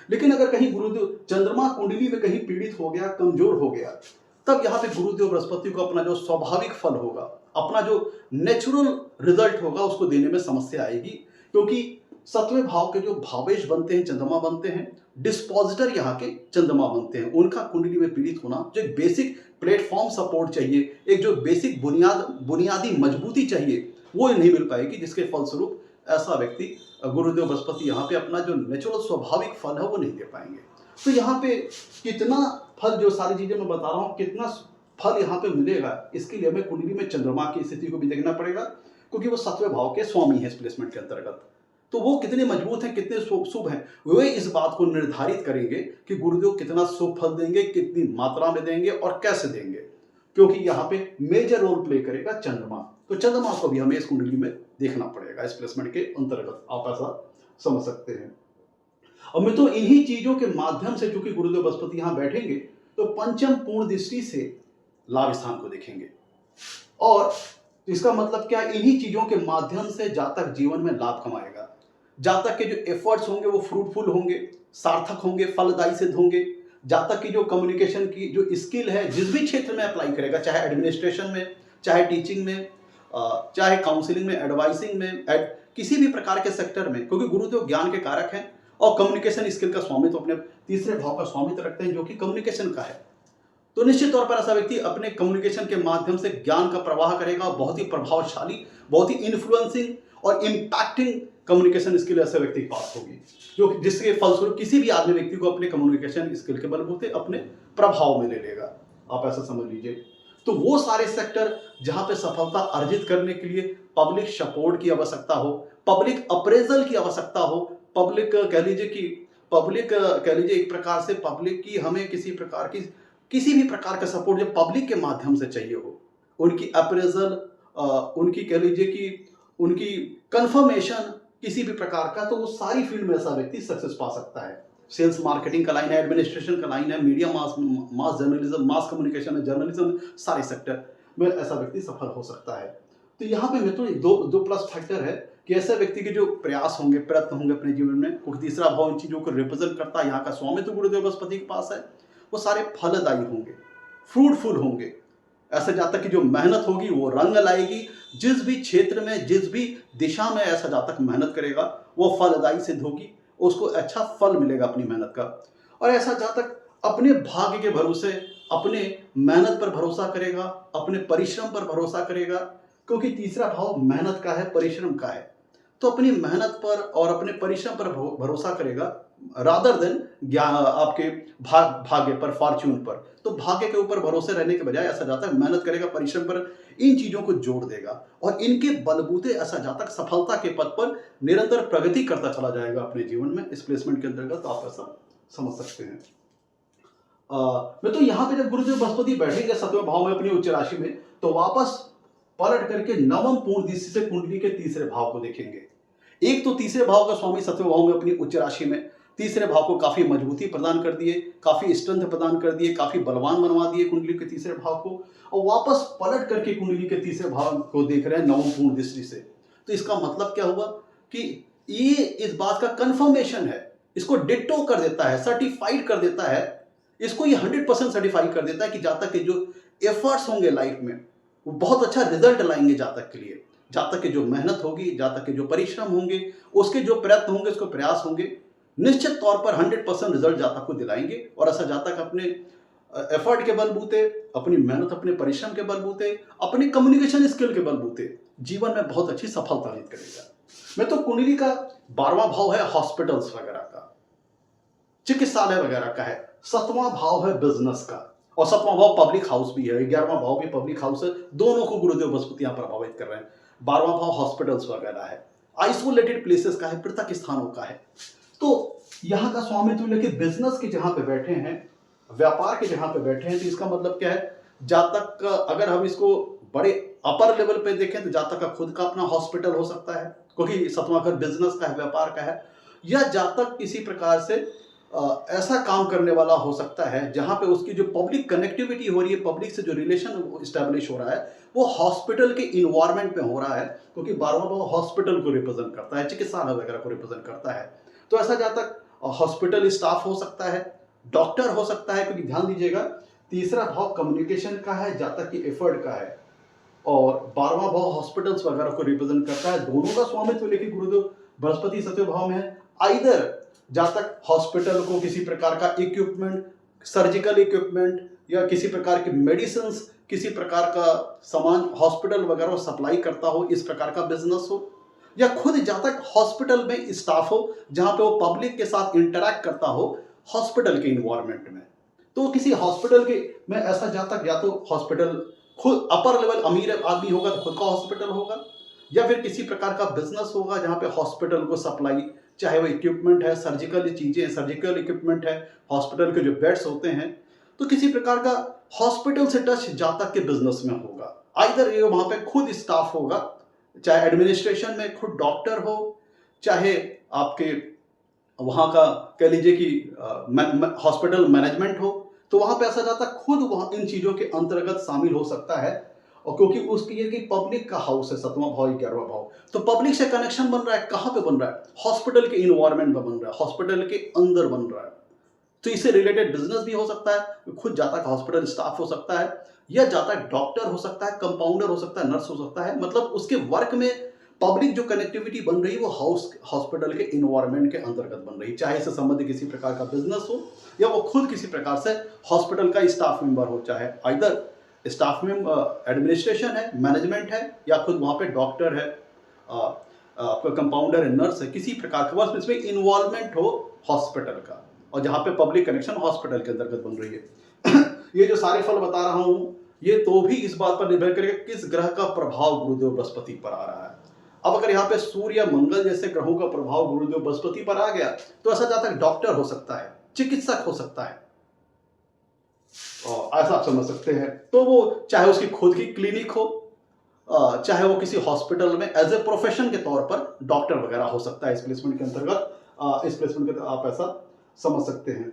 Speaker 1: लेकिन अगर कहीं गुरुदेव चंद्रमा कुंडली में कहीं पीड़ित हो गया, कमजोर हो गया, तब यहाँ पे गुरुदेव बृहस्पति को अपना जो स्वाभाविक फल होगा, अपना जो नेचुरल रिजल्ट होगा, उसको देने में समस्या आएगी। क्योंकि 7वें भाव के जो भावेश बनते हैं, चंद्रमा बनते हैं, डिस्पोजिटर यहाँ के चंद्रमा बनते हैं, उनका कुंडली में पीड़ित होना, जो एक बेसिक प्लेटफॉर्म सपोर्ट चाहिए, एक जो बेसिक बुनियादी मजबूती चाहिए, वो नहीं मिल पाएगी, जिसके फलस्वरूप ऐसा व्यक्ति गुरुदेव बृहस्पति यहाँ पे अपना जो नेचुरल स्वाभाविक फल है वो नहीं दे पाएंगे। तो यहाँ पे कितना फल, जो सारी चीजें मैं बता रहा हूँ, कितना फल यहाँ पे मिलेगा, इसके लिए हमें कुंडली में चंद्रमा की स्थिति को भी देखना पड़ेगा, क्योंकि वो 7वें भाव के स्वामी है इस प्लेसमेंट के अंतर्गत। तो वो कितने मजबूत हैं, कितने शुभ हैं, वे इस बात को निर्धारित करेंगे कि गुरुदेव कितना शुभ फल देंगे, कितनी मात्रा में देंगे और कैसे देंगे, क्योंकि यहाँ पे मेजर रोल प्ले करेगा चंद्रमा। तो चंद्रमा को भी हमें इस कुंडली में देखना पड़ेगा इस प्लेसमेंट के अंतर्गत, आप ऐसा समझ सकते हैं। और मैं तो इन्हीं चीजों के माध्यम से, चूंकि गुरुदेव बृहस्पति यहाँ बैठेंगे, तो पंचम पूर्ण दृष्टि से लाभ स्थान को देखेंगे। और इसका मतलब क्या, इन्हीं चीजों के माध्यम से जातक जीवन में लाभ कमाएगा। जातक के जो एफर्ट्स होंगे वो फ्रूटफुल होंगे, सार्थक होंगे, फलदायी सिद्ध होंगे। जातक की जो कम्युनिकेशन की जो स्किल है, जिस भी क्षेत्र में अप्लाई करेगा, चाहे एडमिनिस्ट्रेशन में, चाहे टीचिंग में, चाहे काउंसलिंग में, एडवाइसिंग में, किसी भी प्रकार के सेक्टर में, क्योंकि गुरुदेव ज्ञान के कारक हैं और कम्युनिकेशन स्किल का स्वामित्व अपने तीसरे भाव का स्वामित्व रखते हैं, जो कि कम्युनिकेशन का है। तो निश्चित तौर पर ऐसा व्यक्ति अपने कम्युनिकेशन के माध्यम से ज्ञान का प्रवाह करेगा, बहुत ही प्रभावशाली, बहुत ही इन्फ्लुएंसिंग और इम्पैक्टिंग कम्युनिकेशन स्किल ऐसे व्यक्ति के पास होगी, जो जिसके फलस्वरूप किसी भी आदमी व्यक्ति को अपने कम्युनिकेशन स्किल के बलबूते अपने प्रभाव में ले लेगा, आप ऐसा समझ लीजिए। तो वो सारे सेक्टर जहां पे सफलता अर्जित करने के लिए पब्लिक सपोर्ट की आवश्यकता हो, पब्लिक अप्रेजल की आवश्यकता हो, पब्लिक कह लीजिए एक प्रकार से पब्लिक की हमें किसी भी प्रकार का सपोर्ट जब पब्लिक के माध्यम से चाहिए हो, उनकी अप्रेजल, उनकी कह लीजिए कि उनकी कंफर्मेशन किसी भी प्रकार का, तो वो सारी फील्ड में ऐसा व्यक्ति सक्सेस पा सकता है। सेल्स मार्केटिंग का लाइन है, एडमिनिस्ट्रेशन का लाइन है, मीडिया, मास जर्नलिज्म, मास कम्युनिकेशन है, जर्नलिज्म, सारे सेक्टर में ऐसा व्यक्ति सफल हो सकता है। तो यहाँ पे मैं तो दो प्लस फैक्टर है कि ऐसे व्यक्ति के जो प्रयास होंगे, प्रयत्न होंगे अपने जीवन में, क्योंकि तीसरा भाव इन चीजों को रिप्रेजेंट करता है, यहाँ का स्वामित्व गुरुदेव बृहस्पति के पास है, वो सारे फलदायी होंगे, फ्रूटफुल होंगे। ऐसे जातक की जो मेहनत होगी वो रंग लाएगी, जिस भी क्षेत्र में, जिस भी दिशा में ऐसा जातक मेहनत करेगा वो फलदायी सिद्ध होगी, उसको अच्छा फल मिलेगा अपनी मेहनत का। और ऐसा जातक अपने भाग्य के भरोसे, अपने मेहनत पर भरोसा करेगा, अपने परिश्रम पर भरोसा करेगा, क्योंकि तीसरा भाव मेहनत का है, परिश्रम का है। तो अपनी मेहनत पर और अपने परिश्रम पर भरोसा करेगा रादर देन आपके भाग्य पर, फॉर्च्यून पर। तो भाग्य के ऊपर भरोसे रहने के बजाय ऐसा जातक मेहनत करेगा, परिश्रम पर इन चीजों को जोड़ देगा और इनके बलबूते ऐसा जातक सफलता के पथ पर निरंतर प्रगति करता चला जाएगा अपने जीवन में। इस प्लेसमेंट के अंतर्गत तो आप ऐसा समझ सकते हैं। मैं तो यहाँ पे जब गुरुदेव बृहस्पति बैठेंगे सत्वें भाव में अपनी उच्च राशि में, तो वापस पलट करके नवम पूर्ण दृष्टि से कुंडली के तीसरे भाव को देखेंगे। एक तो तीसरे भाव का स्वामी सत्वें भाव में अपनी उच्च राशि में तीसरे भाव को काफी मजबूती प्रदान कर दिए, काफी स्ट्रेंथ प्रदान कर दिए, काफी बलवान बनवा दिए कुंडली के तीसरे भाव को, और वापस पलट करके कुंडली के तीसरे भाव को देख रहे हैं नवम पूर्ण दृष्टि से। तो इसका मतलब क्या हुआ कि ये इस बात का कंफर्मेशन है, इसको डिट्टो कर देता है, सर्टिफाइड कर देता है, इसको ये 100% सर्टिफाई कर देता है कि जातक के जो एफर्ट्स होंगे लाइफ में वो बहुत अच्छा रिजल्ट लाएंगे जातक के लिए। जातक की जो मेहनत होगी, जातक के जो परिश्रम होंगे, उसके जो प्रयत्न होंगे, उसके प्रयास होंगे, निश्चित तौर पर 100% रिजल्ट जातक को दिलाएंगे। और ऐसा जातक अपने एफर्ट के बलबूते, अपनी मेहनत, अपने परिश्रम के बलबूते, अपनी कम्युनिकेशन स्किल के बलबूते जीवन में बहुत अच्छी सफलता अर्जित करेगा। मैं तो कुंडली का 12वां भाव है हॉस्पिटल्स वगैरह का, चिकित्सालय वगैरह का है। 7वां भाव है बिजनेस का, और 7वां भाव पब्लिक हाउस भी है, 11वां भाव भी पब्लिक हाउस है। दोनों को गुरुदेव बृहस्पति यहाँ प्रभावित कर रहे हैं। 12वां भाव हॉस्पिटल्स वगैरह है, आइसोलेटेड प्लेसेस का है, पृथक स्थानों का है। तो यहाँ का स्वामित्व लेके बिजनेस के जहां पे बैठे हैं, व्यापार के जहां पे बैठे हैं, तो इसका मतलब क्या है, जातक का अगर हम इसको बड़े अपर लेवल पे देखें तो जातक का खुद का अपना हॉस्पिटल हो सकता है, क्योंकि 7वां घर बिजनेस का है, व्यापार का है। या जातक किसी प्रकार से ऐसा काम करने वाला हो सकता है जहां पे उसकी जो पब्लिक कनेक्टिविटी हो रही है, पब्लिक से जो रिलेशन स्टैब्लिश हो रहा है, वो हॉस्पिटल के इन्वायरमेंट में हो रहा है, क्योंकि 12वां भाव हॉस्पिटल को रिप्रेजेंट करता है, चिकित्सालय वगैरह को रिप्रेजेंट करता है। तो ऐसा जातक हॉस्पिटल स्टाफ हो सकता है, डॉक्टर हो सकता है, क्योंकि ध्यान दीजिएगा तीसरा भाव कम्युनिकेशन का है, जातक की एफर्ट का है, और 12वां भाव हॉस्पिटल्स वगैरह को रिप्रेजेंट करता है। दोनों का स्वामित्व लेके गुरुदेव बृहस्पति सत्वें भाव में है। आइदर जातक हॉस्पिटल को किसी प्रकार का इक्विपमेंट, सर्जिकल इक्विपमेंट या किसी प्रकार की मेडिसिन, किसी प्रकार का सामान हॉस्पिटल वगैरह सप्लाई करता हो, इस प्रकार का बिजनेस हो, या खुद जातक हॉस्पिटल में स्टाफ हो जहां पे वो पब्लिक के साथ इंटरैक्ट करता हो हॉस्पिटल के इन्वायरमेंट में। तो किसी हॉस्पिटल के में ऐसा जातक या तो हॉस्पिटल खुद अपर लेवल अमीर आदमी होगा तो खुद का हॉस्पिटल होगा, या फिर किसी प्रकार का बिजनेस होगा जहां पे हॉस्पिटल को सप्लाई, चाहे वो इक्विपमेंट है, सर्जिकल चीजें, सर्जिकल इक्विपमेंट है, हॉस्पिटल के जो बेड्स होते हैं, तो किसी प्रकार का हॉस्पिटल से टच जातक के बिजनेस में होगा। आइदर ये वहां पे खुद स्टाफ होगा, चाहे एडमिनिस्ट्रेशन में खुद डॉक्टर हो, चाहे आपके वहां का कह लीजिए कि हॉस्पिटल मैनेजमेंट हो, तो वहां पे ऐसा जाता खुद वहां इन चीजों के अंतर्गत शामिल हो सकता है। और क्योंकि उसकी ये कि पब्लिक का हाउस है 7वां भाव 11वां भाव, तो पब्लिक से कनेक्शन बन रहा है, कहां पे बन रहा है, हॉस्पिटल के इन्वायरमेंट में बन रहा है, हॉस्पिटल के अंदर बन रहा है। तो इससे रिलेटेड बिजनेस भी हो सकता है, खुद जातक हॉस्पिटल स्टाफ हो सकता है, या जातक डॉक्टर हो सकता है, कंपाउंडर हो सकता है, नर्स हो सकता है। मतलब उसके वर्क में पब्लिक जो कनेक्टिविटी बन रही है वो हॉस्पिटल के इन्वायरमेंट के अंतर्गत बन रही है, चाहे इससे संबंधित किसी प्रकार का बिजनेस हो या वो खुद किसी प्रकार से हॉस्पिटल का स्टाफ मेंबर हो, चाहे आइदर स्टाफ में एडमिनिस्ट्रेशन है, मैनेजमेंट है, या खुद वहाँ पे डॉक्टर है, आपका कंपाउंडर है, नर्स है, किसी प्रकार का बस इसमें इन्वॉल्वमेंट हो हॉस्पिटल का, और जहाँ पे पब्लिक कनेक्शन हॉस्पिटल के अंतर्गत बन रही है। ये जो सारे फल बता रहा हूँ ये तो भी इस बात पर निर्भर करेगा किस ग्रह का प्रभाव गुरुदेव बृहस्पति पर आ रहा है। अब अगर यहाँ पे सूर्य या मंगल जैसे ग्रहों का प्रभाव गुरुदेव बृहस्पति पर आ गया तो ऐसा जातक डॉक्टर हो सकता है, चिकित्सक हो सकता है, ऐसा आप समझ सकते हैं। तो वो चाहे उसकी खुद की क्लिनिक हो, चाहे वो किसी हॉस्पिटल में एज ए प्रोफेशन के तौर पर डॉक्टर वगैरह हो सकता है। इस प्लेसमेंट के अंतर्गत इस प्लेसमेंट के आप ऐसा समझ सकते हैं।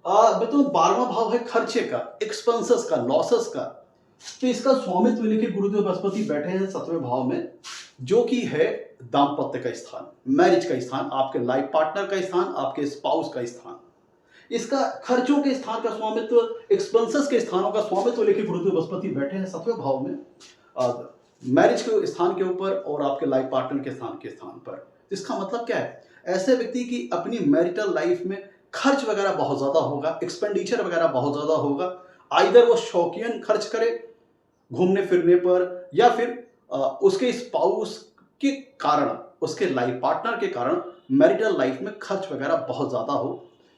Speaker 1: तो 12वां भाव है खर्चे का, एक्सपेंसेस का, लॉसेस का। तो इसका स्वामित्व लेके गुरुदेव बृहस्पति बैठे हैं 7वें भाव में, जो कि है दाम्पत्य का स्थान, मैरिज का स्थान, आपके लाइफ पार्टनर का स्थान, आपके स्पाउस का स्थान। इसका खर्चों के स्थान का स्वामित्व, एक्सपेंसेस के स्थानों का स्वामित्व लेके गुरुदेव बृहस्पति बैठे हैं 7वें भाव में, मैरिज के स्थान के ऊपर और आपके लाइफ पार्टनर के स्थान पर। इसका मतलब क्या है, ऐसे व्यक्ति की अपनी मैरिटल लाइफ में खर्च वगैरह बहुत ज़्यादा होगा, एक्सपेंडिचर वगैरह बहुत ज़्यादा होगा। आइदर वो शौकियन खर्च करे घूमने फिरने पर, या फिर उसके स्पाउस के कारण, उसके लाइफ पार्टनर के कारण मैरिटल लाइफ में खर्च वगैरह बहुत ज़्यादा हो,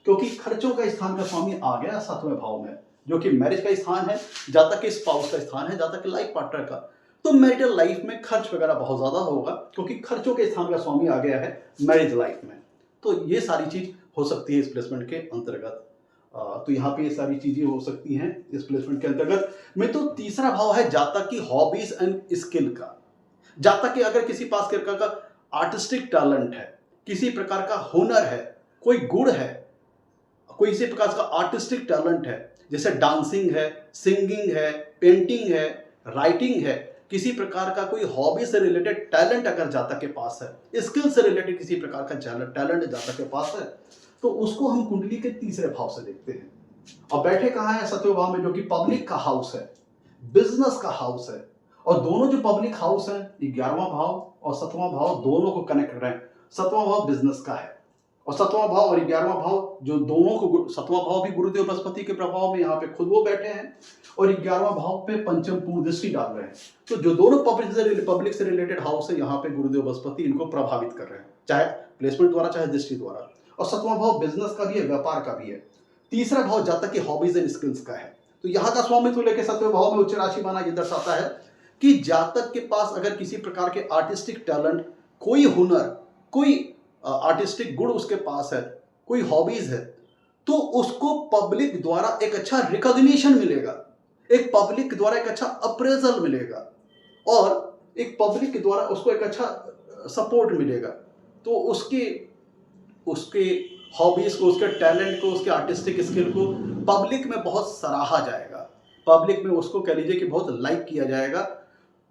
Speaker 1: क्योंकि खर्चों का स्थान का स्वामी आ गया 7वें भाव में, जो कि मैरिज का स्थान है, जहाँ तक कि स्पाउस का स्थान है, जहाँ तक कि लाइफ पार्टनर का। तो मैरिटल लाइफ में खर्च वगैरह बहुत ज़्यादा होगा, क्योंकि खर्चों के स्थान का स्वामी आ गया है मैरिज लाइफ में। तो ये सारी चीज़ हो सकती है इस प्लेसमेंट के अंतर्गत। तो यहाँ पे ये सारी चीज़ें हो सकती हैं इस प्लेसमेंट के अंतर्गत में। तो तीसरा भाव है जातक की हॉबीज एंड स्किल का। जातक के अगर किसी पास प्रकार का आर्टिस्टिक टैलेंट है, किसी प्रकार का हुनर है, कोई गुण है, कोई इसी प्रकार का आर्टिस्टिक टैलेंट है, जैसे डांसिंग है, सिंगिंग है, पेंटिंग है, राइटिंग है, किसी प्रकार का कोई हॉबी से रिलेटेड टैलेंट अगर जातक के पास है, स्किल से रिलेटेड किसी प्रकार का टैलेंट जातक के पास है, तो उसको हम कुंडली के तीसरे भाव से देखते हैं। और बैठे कहाँ है? 7वें भाव में, जो कि पब्लिक का हाउस है, बिजनेस का हाउस है। और दोनों जो पब्लिक हाउस है, 11वां भाव और 7वां भाव, दोनों को कनेक्ट कर रहे हैं। 7वां भाव बिजनेस का है, और 7वां भाव और 11वां भाव, जो दोनों को, 7वां भाव भी गुरुदेव बृहस्पति के प्रभाव में यहाँ पे खुद वो बैठे हैं, और 11वां भाव पे पंचम पूर्ण दृष्टि डाल रहे हैं। तो जो दोनों पब्लिक से रिलेटेड हाउस है, यहाँ पे गुरुदेव बृहस्पति इनको प्रभावित कर रहे हैं, चाहे प्लेसमेंट द्वारा, चाहे दृष्टि द्वारा। और 7वां भाव बिजनेस का भी है, व्यापार का भी है। तीसरा भाव जातक की हॉबीज एंड स्किल्स का है। तो यहाँ का स्वामित्व लेकर 7वें भाव में उच्च राशि माना, ये दर्शाता है कि जातक के पास अगर किसी प्रकार के आर्टिस्टिक टैलेंट, कोई हुनर, कोई आर्टिस्टिक गुण उसके पास है, कोई हॉबीज है, तो उसको पब्लिक द्वारा एक अच्छा रिकॉग्निशन मिलेगा, एक पब्लिक द्वारा एक अच्छा अप्रेजल मिलेगा, और एक पब्लिक के द्वारा उसको एक अच्छा सपोर्ट मिलेगा। तो उसके हॉबीज को, उसके टैलेंट को, उसके आर्टिस्टिक स्किल को पब्लिक में बहुत सराहा जाएगा, पब्लिक में उसको कह लीजिए कि बहुत लाइक किया जाएगा।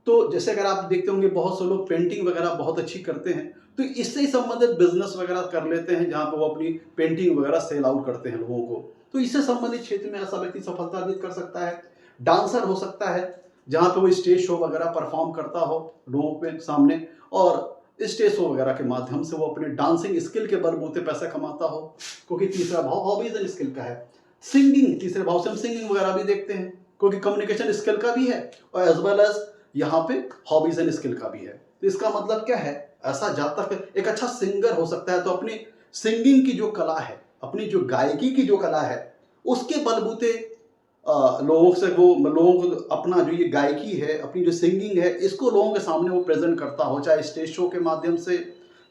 Speaker 1: तो जैसे अगर आप देखते होंगे, बहुत से लोग पेंटिंग वगैरह बहुत अच्छी करते हैं, तो इससे ही संबंधित बिजनेस वगैरह कर लेते हैं, जहाँ पे वो अपनी पेंटिंग वगैरह सेल आउट करते हैं लोगों को। तो इससे संबंधित क्षेत्र में ऐसा व्यक्ति सफलता अर्जित कर सकता है। डांसर हो सकता है, जहाँ पे वो स्टेज शो वगैरह परफॉर्म करता हो लोगों के सामने, और स्टेज शो वगैरह के माध्यम से वो अपने डांसिंग स्किल के बलबूते पैसा कमाता हो, क्योंकि तीसरा भाव हॉबीज एंड स्किल का है। सिंगिंग, तीसरे भाव से हम सिंगिंग वगैरह भी देखते हैं, क्योंकि कम्युनिकेशन स्किल का भी है, और एज वेल एज यहाँ पे हॉबीज एंड स्किल का भी है। तो इसका मतलब क्या है? ऐसा जातक एक अच्छा सिंगर हो सकता है, तो अपनी सिंगिंग की जो कला है, अपनी जो गायकी की जो कला है, उसके बलबूते लोगों को अपना जो ये गायकी है, अपनी जो सिंगिंग है, इसको लोगों के सामने वो प्रेजेंट करता हो, चाहे स्टेज शो के माध्यम से,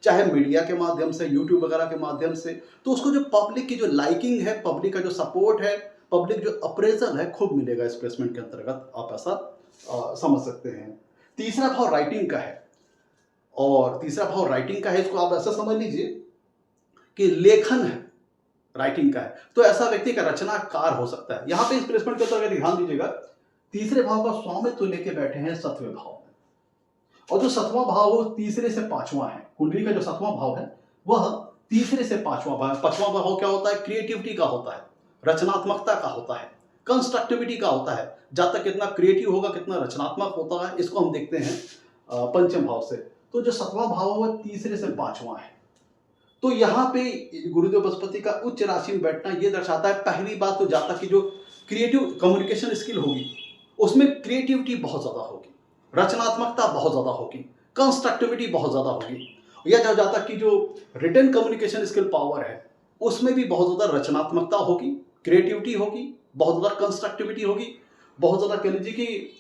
Speaker 1: चाहे मीडिया के माध्यम से, यूट्यूब वगैरह के माध्यम से। तो उसको जो पब्लिक की जो लाइकिंग है, पब्लिक का जो सपोर्ट है, पब्लिक जो अप्रेजल है, खूब मिलेगा इस प्लेसमेंट के अंतर्गत, आप ऐसा समझ सकते हैं। तीसरा भाव राइटिंग का है, और तीसरा भाव राइटिंग का है, इसको आप ऐसा समझ लीजिए कि लेखन है, राइटिंग का है। तो ऐसा व्यक्ति का रचनाकार हो सकता है। यहाँ पे इस प्लेसमेंट के अंतर्गत ध्यान दीजिएगा, तीसरे भाव का स्वामित्व लेके बैठे हैं 7वें भाव में, और जो 7वां भाव वो तीसरे से 5वां है। कुंडली का जो 7वां भाव है वह तीसरे से 5वां भाव है। 5वां भाव क्या होता है? क्रिएटिविटी का होता है, रचनात्मकता का होता है, कंस्ट्रक्टिविटी का होता है। जब तक कितना क्रिएटिव होगा, कितना रचनात्मक होता है, इसको हम देखते हैं पंचम भाव से। तो जो 7वां भाव है वह तीसरे से 5वां है। तो यहाँ पे गुरुदेव बृहस्पति का उच्च राशि में बैठना ये दर्शाता है, पहली बात तो जातक की जो क्रिएटिव कम्युनिकेशन स्किल होगी, उसमें क्रिएटिविटी बहुत ज़्यादा होगी, रचनात्मकता बहुत ज़्यादा होगी, कंस्ट्रक्टिविटी बहुत ज़्यादा होगी। या जो जातक की जो रिटन कम्युनिकेशन स्किल पावर है, उसमें भी बहुत ज़्यादा रचनात्मकता होगी, क्रिएटिविटी होगी, बहुत ज़्यादा कंस्ट्रक्टिविटी होगी, बहुत ज़्यादा कह लीजिए कि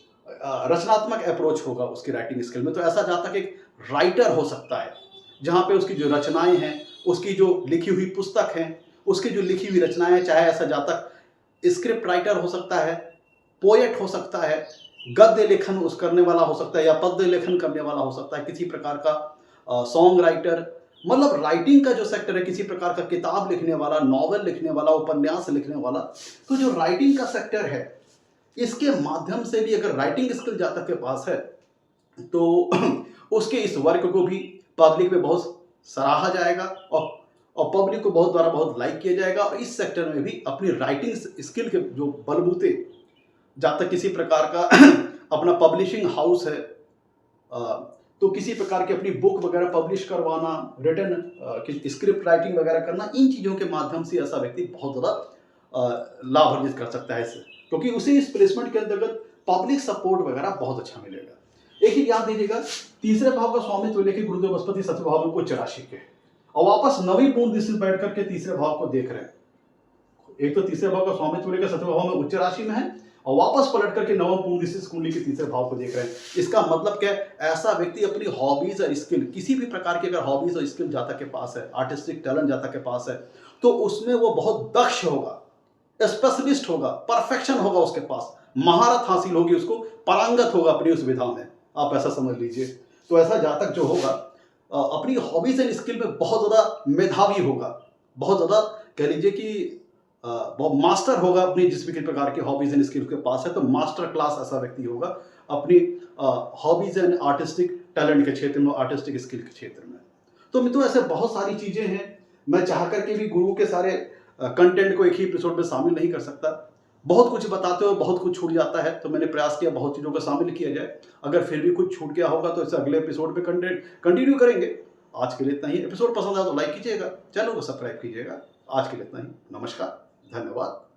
Speaker 1: रचनात्मक अप्रोच होगा उसकी राइटिंग स्किल में। तो ऐसा जातक एक राइटर हो सकता है, जहाँ पे उसकी जो रचनाएं हैं, उसकी जो लिखी हुई पुस्तक हैं, उसकी जो लिखी हुई रचनाएं हैं, चाहे ऐसा जातक स्क्रिप्ट राइटर हो सकता है, पोएट हो सकता है, गद्य लेखन उस करने वाला हो सकता है, या पद्य लेखन करने वाला हो सकता है, किसी प्रकार का सॉन्ग राइटर, मतलब राइटिंग का जो सेक्टर है, किसी प्रकार का किताब लिखने वाला, नॉवेल लिखने वाला, उपन्यास लिखने वाला। तो जो राइटिंग का सेक्टर है, इसके माध्यम से भी अगर राइटिंग स्किल जातक के पास है, तो उसके इस वर्क को भी पब्लिक में बहुत सराहा जाएगा, और पब्लिक को बहुत लाइक किया जाएगा। और इस सेक्टर में भी अपनी राइटिंग स्किल के जो बलबूते, जब तक किसी प्रकार का अपना पब्लिशिंग हाउस है, तो किसी प्रकार की अपनी बुक वगैरह पब्लिश करवाना, रिटन स्क्रिप्ट राइटिंग वगैरह करना, इन चीज़ों के माध्यम से ऐसा व्यक्ति बहुत ज़्यादा लाभ अर्जित कर सकता है इससे, क्योंकि उसे इस प्लेसमेंट के अंतर्गत पब्लिक सपोर्ट वगैरह बहुत अच्छा मिलेगा। एक ही याद दीजिएगा, तीसरे भाव का स्वामित्व लेके गुरुदेव बृहस्पति सप्तम भाव में उच्च राशि के, और वापस नवी पूर्ण दिशा से बैठ करके तीसरे भाव को देख रहे हैं। एक तो तीसरे भाव का स्वामित्व लेकर सप्तम भाव में उच्च राशि में है, और वापस पलट करके नवम पूर्ण दिशा से कुंडली के तीसरे भाव को देख रहे हैं। इसका मतलब क्या है, ऐसा व्यक्ति अपनी हॉबीज और स्किल, किसी भी प्रकार की अगर हॉबीज और स्किल जातक के पास है, आर्टिस्टिक टैलेंट जातक के पास है, तो उसमें वो बहुत दक्ष होगा, स्पेशलिस्ट होगा, परफेक्शन होगा उसके पास, महारत हासिल होगी उसको, पारंगत होगा अपनी उस विधा में, आप ऐसा समझ लीजिए। तो ऐसा जातक जो होगा अपनी हॉबीज एंड स्किल में बहुत ज़्यादा मेधावी होगा, बहुत ज़्यादा कह लीजिए कि वो मास्टर होगा अपनी जिस भी प्रकार की हॉबीज एंड स्किल के पास है, तो मास्टर क्लास ऐसा व्यक्ति होगा अपनी हॉबीज एंड आर्टिस्टिक टैलेंट के क्षेत्र में, आर्टिस्टिक स्किल के क्षेत्र में। तो मित्रों ऐसे बहुत सारी चीज़ें हैं, मैं चाह करके भी गुरु के सारे कंटेंट को एक ही एपिसोड में शामिल नहीं कर सकता, बहुत कुछ बताते हुए बहुत कुछ छूट जाता है, तो मैंने प्रयास किया बहुत चीज़ों को शामिल किया जाए। अगर फिर भी कुछ छूट गया होगा तो इसे अगले एपिसोड में कंटेंट कंटिन्यू करेंगे। आज के लिए इतना ही। एपिसोड पसंद आया तो लाइक कीजिएगा, चैनल को सब्सक्राइब कीजिएगा। आज के लिए इतना ही। नमस्कार, धन्यवाद।